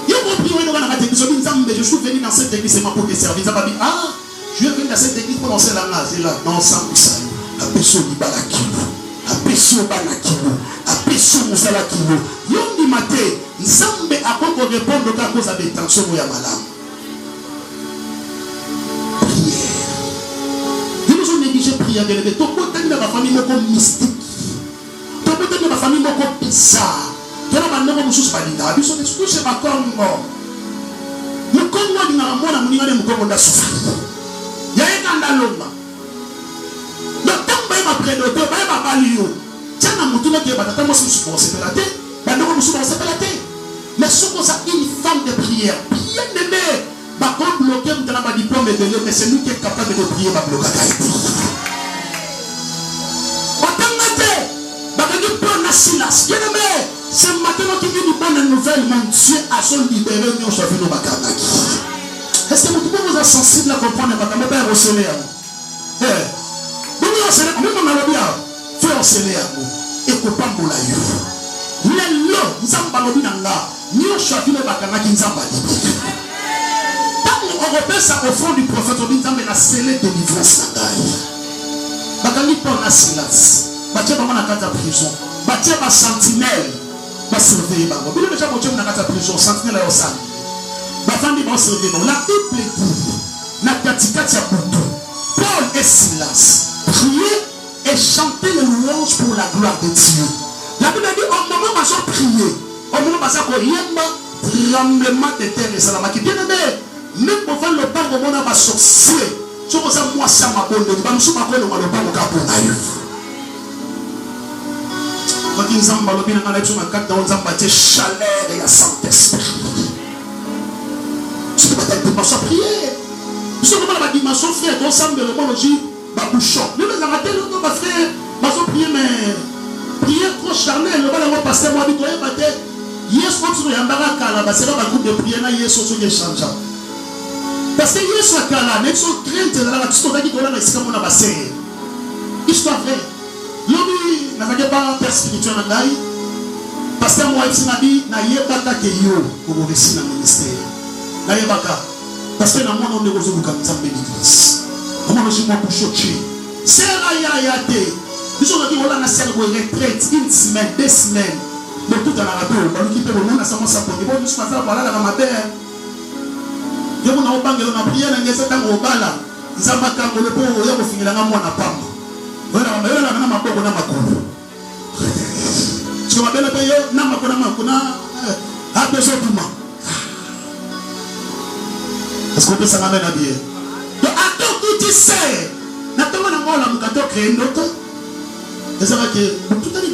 Je suis venu dans cette église seulement pour te servir. Ça va dire, ah, je suis venu dans cette église pour lancer la main. C'est là, non, sans ça. A personne qui bat la kilo. A personne bat la kilo. A personne qui bat la kilo. Yon di maté, Nzambe a pas pour répondre à cause de tension ou ya malade. Prière. Nous nous avons négligé prière. Ton côté de ma famille est mystique. Ton côté de ma famille est bizarre. Il y a un homme qui est pas dit. Il sont tous pas comme moi. Le Congo dit na mona muninga de Congo da souffrir. Il y a un andaloma. Le temps ba ma prédoté ba ma balio. Tiens na mutuna ke ba tata mo se supposé la tête. Ba no mo supposé la tête. Mais ce qu'on a une femme de prière bien aimée. Ba comme bloquer dans ma diplôme de Dieu mais c'est lui qui est capable de prier ba bloquer. Otangate. Ba que du bon Silas. Bien aimé. C'est maintenant qu'il y a une bonne nouvelle, mon Dieu a son libéré, nous sommes venus au Bakanaki. Est-ce que vous pouvez vous sensible à comprendre que mon père est au Seigneur? Vous pouvez au Seigneur, même en Alobia, fais au Seigneur, et qu'on pas pour la you. Les lots, nous sommes pas l'objet là, nous sommes venus au Bakanaki, nous sommes pas libérés. Quand on repère ça au fond du prophète, on dit que nous avons scellé délivrance. Bakani pour la Silas, Batia pas dans la prison, Batia pas sentinelle. va surveiller bango. Bien déjà mon Dieu n'a pas prison sentinelle là au sang. Ma famille va surveiller. La Bible dit na katikati ya butu. Paul et Silas priaient et chantaient les louanges pour la gloire de Dieu. La Bible dit au moment où ils ont prié, au moment où ils ont tremblement de terre et salama qui bien aimé. Même pour faire le pain au moment où ils sont sorciers. Si vous avez moi ça m'a bonne, nous sommes pas le pain au capot. Quand ils ont mal au bien dans les jours, quand on a battu chaleur et la Saint-Esprit. C'est pas telle dimension prier. Nous sommes dans la dimension frère, on semble le monde aussi, babouchon. Nous les avons raté, nous avons fait, nous prier, mais prière trop charnelle, le bal va passer, moi, dit, toi, batté. Yes, quand tu es en baraka, c'est là un groupe de prière, yes, on se change. Parce que yes, la kala, mais ils sont craintes, là, tu te dis qu'on a la escamon à passer. Histoire vraie. L'homme n'a pas père spirituel en gaï. Parce que moi, je dit, n'a yebaka ke yo, pour réussir dans le ministère. N'a yebaka. Parce que dans le monde, on est aux autres comme ça, l'église. Comment je suis moi pour choquer? C'est la yayate. Nous avons dit, on a une retraite, une semaine, 2 semaines. Mais tout à la radio, on va l'occuper, on a seulement ça pour dire, bon, nous sommes là, voilà, la matin. Nous avons prié, nous avons bala. Nous avons le pot, nous avons fini la main à Pam. Voilà, on a ma peau, on a ma cour. Tu vas bien le payer, n'a ma cour, a besoin de moi. Est-ce qu'on peut s'en amener à bien? Donc, attends, tout tu sais. N'attends pas d'avoir la moukato créer une autre. Et ça va que, tout à l'heure,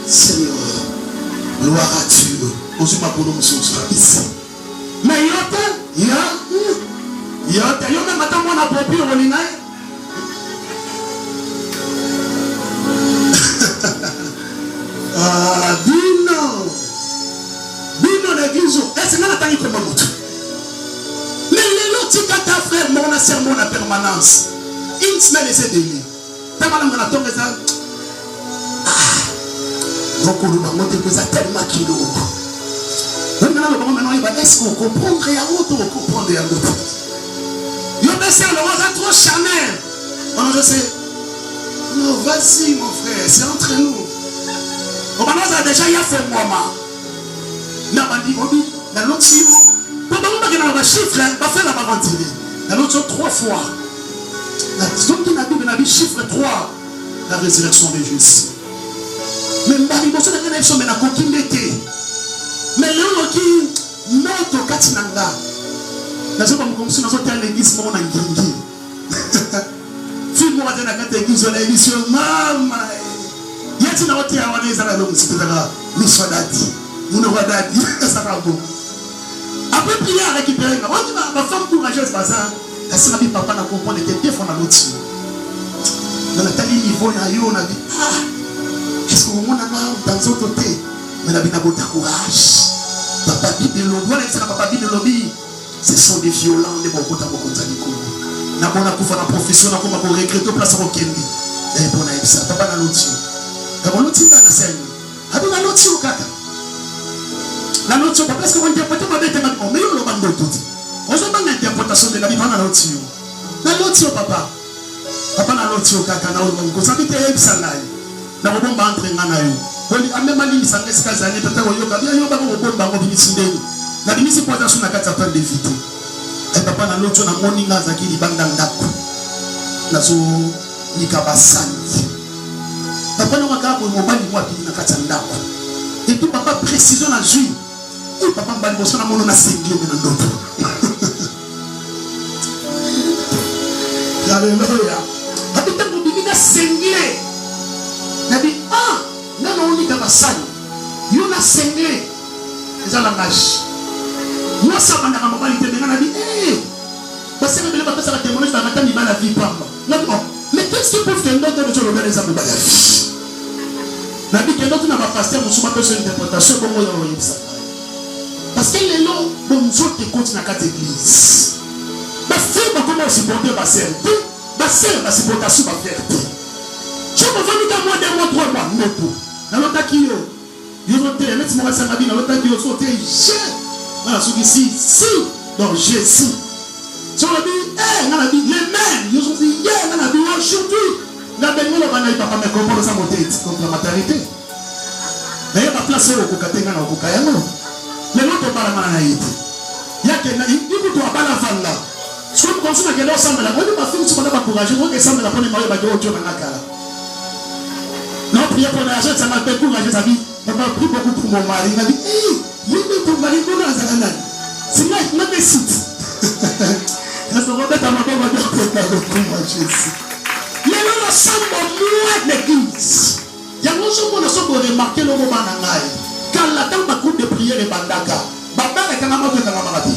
Seigneur, gloire à Dieu. Aussi ma pour nous ici. Mais il y a même attends moi la propre au linaï. Ah, Bino l'église. Est-ce que nous attendons comme un autre? Mais les autres, quand ta frère, mon sermon en permanence, une semaine et c'est délai. T'as mal à mon attendre ça. Donc on nous a tellement qu'il est-ce qu'on comprendrait à l'autre ou on comprendrait à l'autre? Il y a des sœurs, le roi trop charnel. On a dit, non, vas-y mon frère, c'est entre nous. On a déjà, il a fait moi. On a dit, dans l'autre chiffre, on va chiffre, on va faire la parenté. Dans l'autre 3 fois. Donc il a dit, chiffre 3, la résurrection de Jésus. Mais Marie, vous savez que nous avons coquine d'été. Mais nous qui notre katinanga. Nous avons commencé à faire l'église, nous avons gringé. Si nous avons fait l'église, nous avons l'église, maman. Il y a des gens qui ont été à l'homme, c'est là. Nous sommes dadi. Nous n'avons pas dadi. Ça va bon. Après prier à récupérer, on dit ma femme courageuse, ça. Elle s'est dit, papa n'a compris, elle était défendue dans l'autre. Dans le tel niveau, on a dit, est-ce que vous avez dans un côté, mais la vie n'a pas de courage. Papa dit de lobby, ce sont des violents, des bons côtés à mon côté. N'a pas de profession, n'a pas de regretter place au Kendi. Et pour ça, papa n'a l'autre. D'abord l'autre dans la scène. Après la l'autre au caca. La l'autre papa parce que on interprète ma bête maintenant, mais on le bande tout. On se bande l'interprétation de la vie dans la l'autre. La l'autre papa. Papa n'a l'autre au caca na on ko sabite ebisanaye. Na ko bomba entre ngana yo. Boli amema limi sanga sikazane tata wo yoka bia yoba ko bomba ngo binisindeni. Na binisi poza suna kata plan de vite. Et papa na l'autre na moninga zaki libanda ndako. Na so nikabasani. Papa n'a pas pour mobile moi qui na kata ndako. Et puis papa précision na jui. Et papa mbali boso na mono na sengle na ndoto. Alléluia. Habita pour bibina sengle. Nabi non on dit kabasani. Yo na sengle. Eza langage. Moi ça banda ka mobile te na bi parce que le papa ça va témoigner dans la vie la vie pamba. Mais qu'est-ce qui peut faire d'autre de ce le exemple de la vie? Nabi que d'autres n'a pas pasteur nous sommes personne interprétation comme on a ça. Parce que les lots bon nous autres qui continuent à l'église. Parce que comment supporter ma sœur? Ma sœur va supporter sous ma vérité. Je me vois dans moi 2 mois 3 mois non tout. Dans l'autre qui yo voté mettre mon ça dans l'autre qui yo sauté voilà ce ici si donc Jésus. Sur la vie, on a dit les mêmes, ils ont dit hier, on a dit aujourd'hui. La belle-mère, on a dit papa, mais comment ça monte comme la maternité? place au Kokatenga na Kokayano. Les autres parlent à Naïti. Il y a quelqu'un qui dit à Balafanda. Ce que nous consommons, c'est que l'ensemble de la bonne fille, ce qu'on a encouragé, on est ensemble de la bonne mariée, on est au Nakala. Non, prier pour l'argent, ça m'a fait courager sa vie. On m'a pris beaucoup pour mon mari. Il m'a dit, hé, il est ton mari, comment ça va? C'est là, il m'a fait site. Ça se remet à ma bonne mariée, on va Jésus. Mais là, nous sommes au loin de l'église. Il y a un jour où nous sommes remarqués le moment en aïe. Quand la dame m'a coupé de prier les bandaka, Baba est un amour de Kanamarati.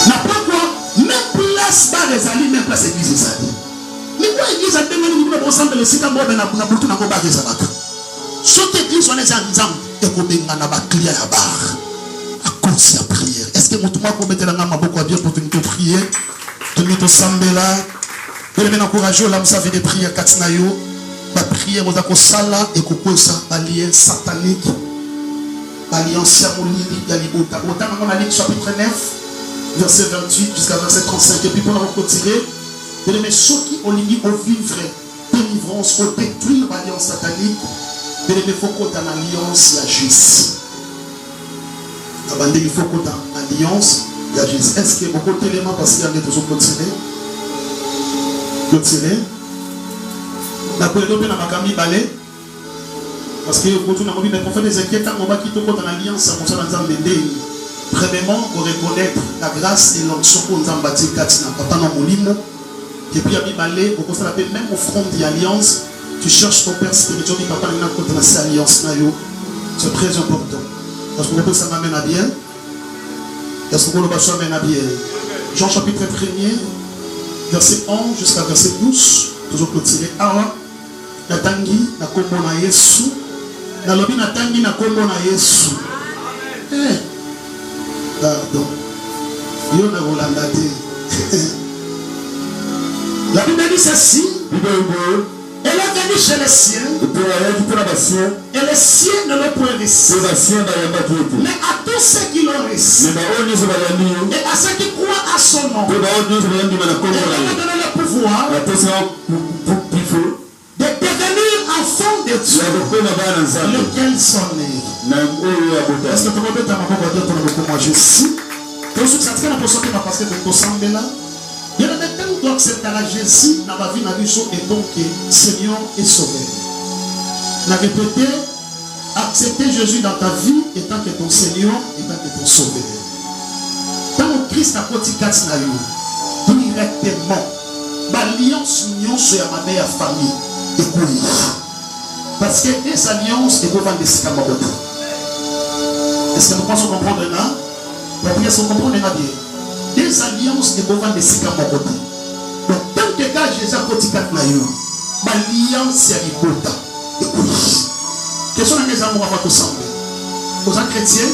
N'a pas quoi, même place bas les alliés, même place église les alliés. Mais quoi église a demandé de nous ensemble le site à moi, ben à Boutou n'a pas de Zabaka. Cette église, on est en disant, et qu'on a pas crié à la barre. À cause de la prière. Est-ce que mon tour pour mettre la main à beaucoup à bien pour te prier? Te mettre au sambela. Et le encourager l'âme ça fait des prières Katsinayo. La prière aux akosala et kokosa alliance satanique. Alliance Yamolini Yalibota. Autant on a lu chapitre 9, verset 28 jusqu'à verset 35. Et puis pour la retirer, et les ceux qui ont lié au vivre délivrance, au détruire l'alliance satanique. Et les faut qu'on ait une alliance yagisse. Il faut qu'on ait une alliance yagisse. Est-ce qu'il y a beaucoup d'éléments parce qu'il y a des choses continuer? Continuer. La couleur de la Makami balai. Parce que quand on a envie de faire des inquiétants, on va quitter contre l'alliance, ça concerne les embêtés. Premièrement, on reconnaître la grâce et l'onction qu'on a bâti Katina, papa dans mon limo. Et puis à Bibalé, on constate même offrande d'alliance. Tu cherches ton père spirituel, papa n'a pas contre cette alliance. C'est très important. Parce que ça m'amène à bien. Est-ce que vous m'amène à bien? Jean chapitre 1er, verset 11 jusqu'à verset 12. Toujours clôturé. Awa, natangi na kombo na Yesu. Na lobi natangi na kombo na Yesu. Pardon. Yo na Rolandate. La Bible dit ceci. Elle a venu chez les siens. Et les siens ne l'ont point reçu. Mais à tous ceux qui l'ont reçu. Et à ceux qui croient à son nom. Et il a donné le pouvoir de devenir enfants de Dieu. Lequel sont nés. Est-ce que tu peux mettre ma main pour dire moi je suis? Tu sais que ça tient la personne qui m'a passé de ton sang là. Il y a des temps où tu acceptes à Jésus dans ma vie, dans la vie, et donc Seigneur est sauvé. La répéter, accepter Jésus dans ta vie étant que ton Seigneur, étant que ton sauveur. Tant que Christ a côté Katsinayo, directement, l'alliance union sur ma meilleure famille et couille. Parce que les alliances est devant des Sikamoto. Est-ce que nous pensons comprendre là? La prière, c'est comprendre là bien. Des alliances et devant des Sikamoto. Donc, tant que gars Jésus a côté Katsinayo, l'alliance est ribota et couille. Quels sont les amours à votre semble? Aux chrétiens,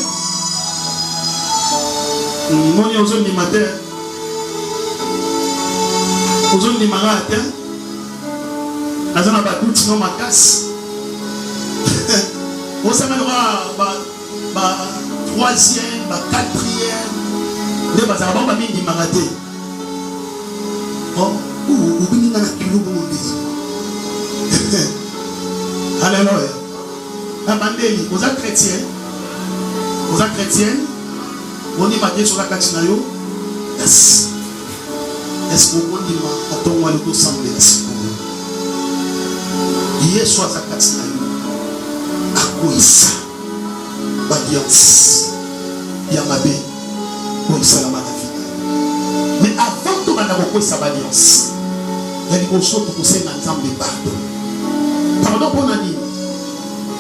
nous sommes des matins. Nous sommes des malades. Nous sommes des doutes, nous sommes des troisième, quatrième. Nous sommes des malades. Alléluia. Vous êtes chrétiens. Vous êtes chrétiens. On dit matin sur la Katsinayo. Yes. Est-ce que vous dites à ton roi le semblé hier soir à Katsinayo. À quoi ça? Alliance. Yamabe. Pour ça la maladie. Mais avant de m'avoir sa alliance, il y a des choses pour vous un ensemble de pardon. Pardon pour l'année.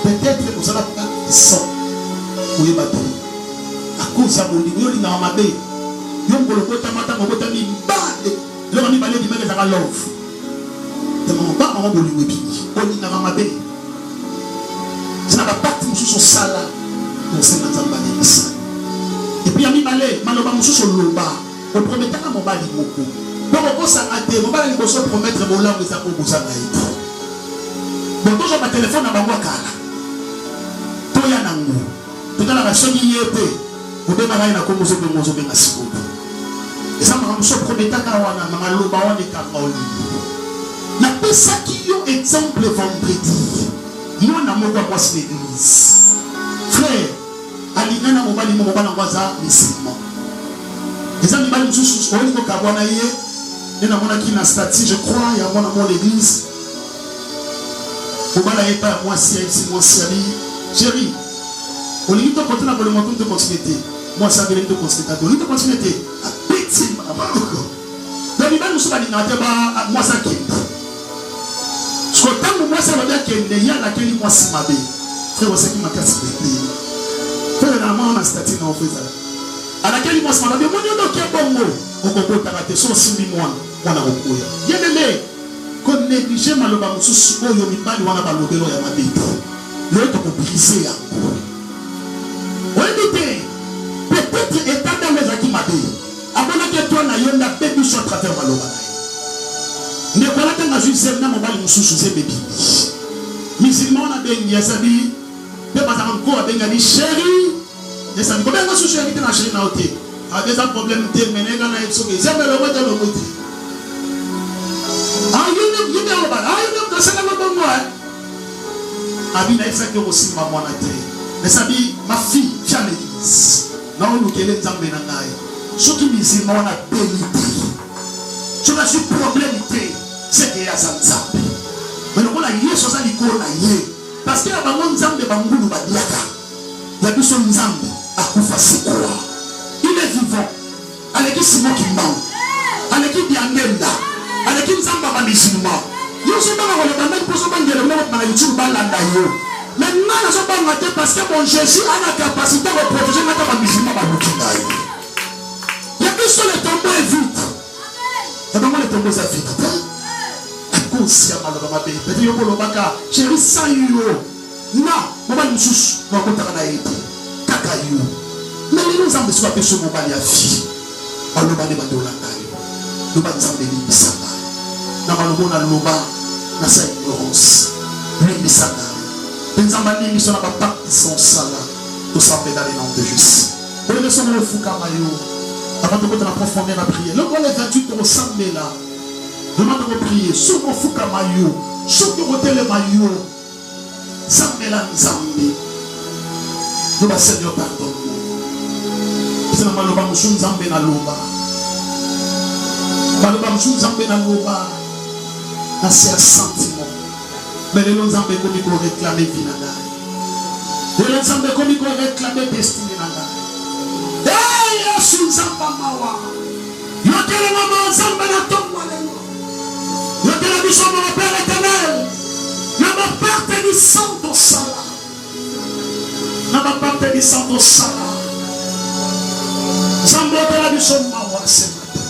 Peut-être que vous allez pas sans. Oui, bateau. À cause de mon ligne, il y a un mabé. Il y a un peu de temps, il y a un peu de temps. Le on y va aller dire que ça va love. De mon pas on va lui wépi. On y va mabé. Ça n'a pas tout sur son sala. On s'est maintenant balé ça. Et puis à mi balé, maloba musu sur loba. On promettait à mon bali beaucoup. Bon on s'est raté, mon bali bosso promettre mon langue ça pour vous ça naïf. Bon toujours ma téléphone à bango kala. Toya nangu. Tout à la soki yete. Vous devez aller na kombo zo bengo zo benga siko. Et ça m'a rendu promettant à wana na maloba wana kangoli. Na pesa qui yo exemple vendredi. Moi na moko kwa l'église. frère alingana mobali mobali ngwaza musulman eza mibali mususu oliko kabwana ye nena mona ki na statut je crois ya mona mon l'église mobala ye pa moi si ali chérie olingi to côté na bolo moto te continuer moi ça veut dire continuer to olingi continuer a petit amako donc mibali mususu balingana te ba moi ça qui ce que tant moi ça va dire que ne ya la keli moi si mabe frère vous qui m'a cassé frère na mona statut na ofeza à laquelle moi ça m'a dit mon Dieu donc est bon mot au coco tarate so simbi moi wana okoya bien aimé qu'on néglige maloba mususu oyo mibali wana balobelo ya mabeto le to ko briser ya peut-être état dans les acquis mabe abona que toi na yonda baby sur travers maloba ne kola tanga juice na mobali mususu ze baby musulman na bengi ya sabi pe bazama ko abenga ni chérie et ça ne peut pas se chérie na chérie na hotel a des problèmes de menega na eso que jamais le moto le moto ah you know ba ah you know ça na bon moi abi na ça que aussi ma mwana te mais ça dit ma fille vient à l'église na on lukele nzambe na ngai soki musulman na belité je na suis problème te c'est que ya nzambe mais le voilà yeso za likolo na ye parce que ba nzambe ba ngulu ba diaka ya biso nzambe akufa sikwa il est vivant avec Simon qui ment avec Diangenda avec nzamba ba musulman yo so ba ko le banda ko so ba ngere mo ba YouTube ba landa yo maintenant na so ba ngate parce que mon Jésus a la capacité de protéger na ba musulman ba lukinda yo ya biso le tombeau est vide et donc le tombeau est vide conscient malheureusement ma belle peut-être yo ko lobaka chéri sans yo na mo ba mususu na ko taka na yete kaka yo mais nous avons besoin de ce moment ya vie baloba ne badola ngayo loba nzambe ni bisanga na balobona loba na sa ignorance ni bisanga nzamba ni mission na papa sans sala tout ça dans le nom de Jésus pour les sommes le fuka mayo avant de continuer à profondeur la prière le roi les 28 au samedi là demande de prier sur mon fuka mayo sur mon hôtel mayo samela nzambe nous va Seigneur pardonne c'est na maloba musu nzambe na loba maloba musu nzambe na loba na c'est un sentiment mais les nzambe comme il réclamer vie na ngai les nzambe comme il réclamer destinée na ngai eh yesu nzamba mawa yotela mama nzambe na tomba lelo yotela biso mon père éternel na ma parte du sang au sala na ma parte du sang au sala nzambe otela biso mawa ce matin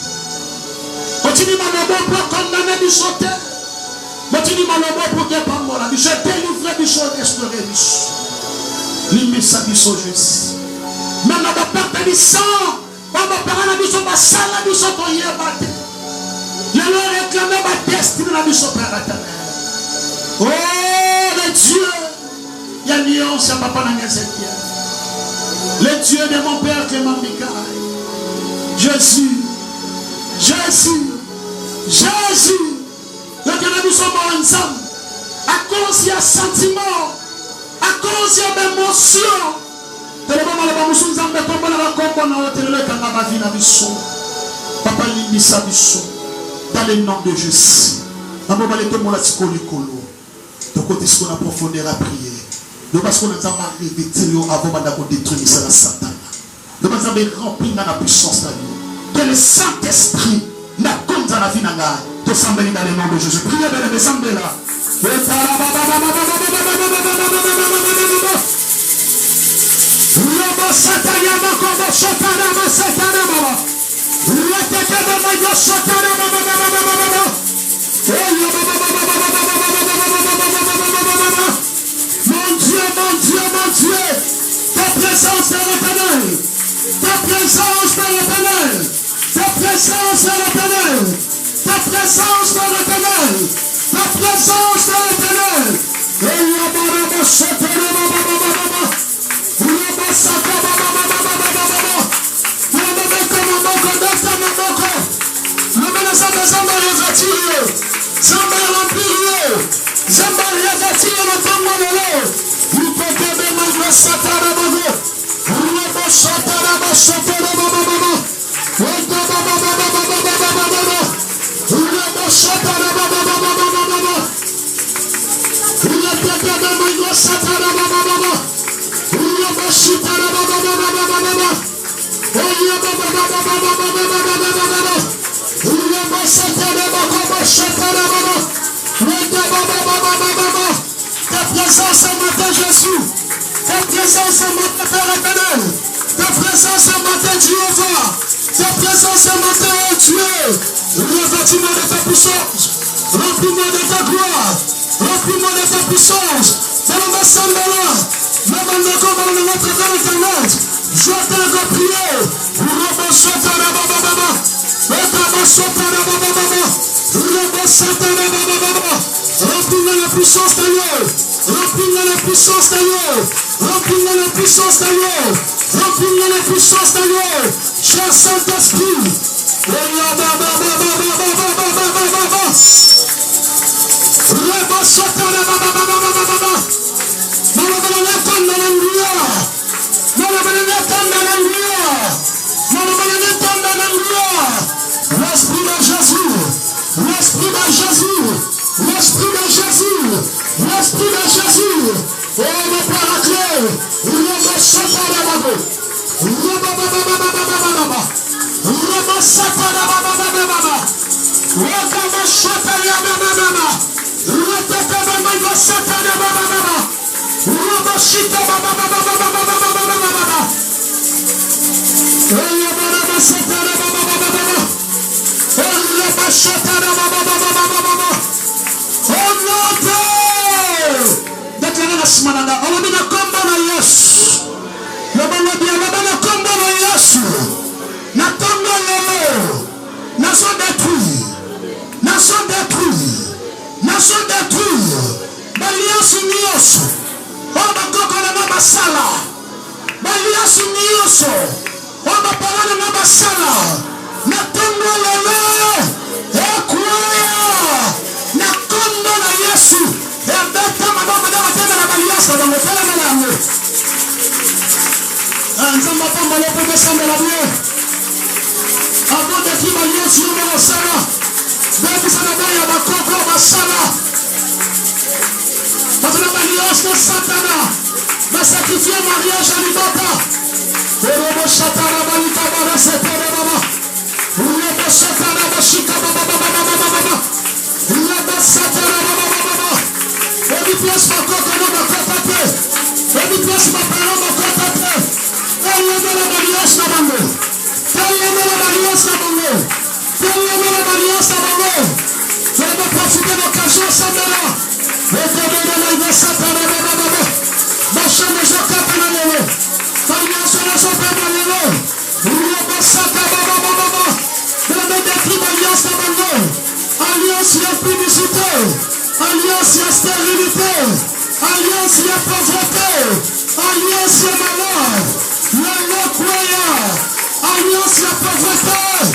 continue maloba pour condamner biso te continue maloba pour que pambola biso délivrer biso restaurer biso limisa biso juste mais na ma parte du sang baba parana biso basala biso toyeba te lelo réclamer ma destinée na biso père éternel oh le Dieu il y a nuance à papa na Ezekiel le Dieu de mon père Clément Mikaï Jésus le Dieu de nous sommes ensemble à cause il y a sentiment à cause il y a émotion telema la bamusu nzambe tomba na kombo na hotelele kanga ba vie na biso papa limbisa biso dans le nom de Jésus na boba le tomo la tikoli kolo de côté ce qu'on a profondeur à prier de parce qu'on a arrivé avant de détruire ça la Satan de parce qu'on a rempli dans la puissance de Dieu que le Saint-Esprit n'a compte dans la vie n'a de s'embellir dans le nom de Jésus priez de les sembler là Mon Dieu, ta présence est l'éternel, ta présence est l'éternel, ta présence est l'éternel, ta présence est l'éternel, ta présence est l'éternel. Satana présence ce matin, Jésus. Ta présence ce matin, Père éternel. Ta présence ce matin, Jéhovah. Ta présence ce matin, oh Dieu. Revêtis-moi de ta puissance. Remplis-moi de ta gloire. Remplis-moi de ta puissance. Dans ma sandala. Même en école dans notre Père éternel. Je t'ai prié. Remplis-moi la puissance d'ailleurs. Remplis-moi la puissance d'ailleurs. Remplis-moi la puissance d'ailleurs. Remplis-moi la puissance d'ailleurs. Cher Saint-Esprit. L'esprit de Jésus. L'esprit de Jésus. L'esprit de Jésus. L'esprit de Jésus. Oh mon paraclet. Alliance et stérilité, alliance et pauvreté, alliance et malheur, le croyant, alliance et pauvreté.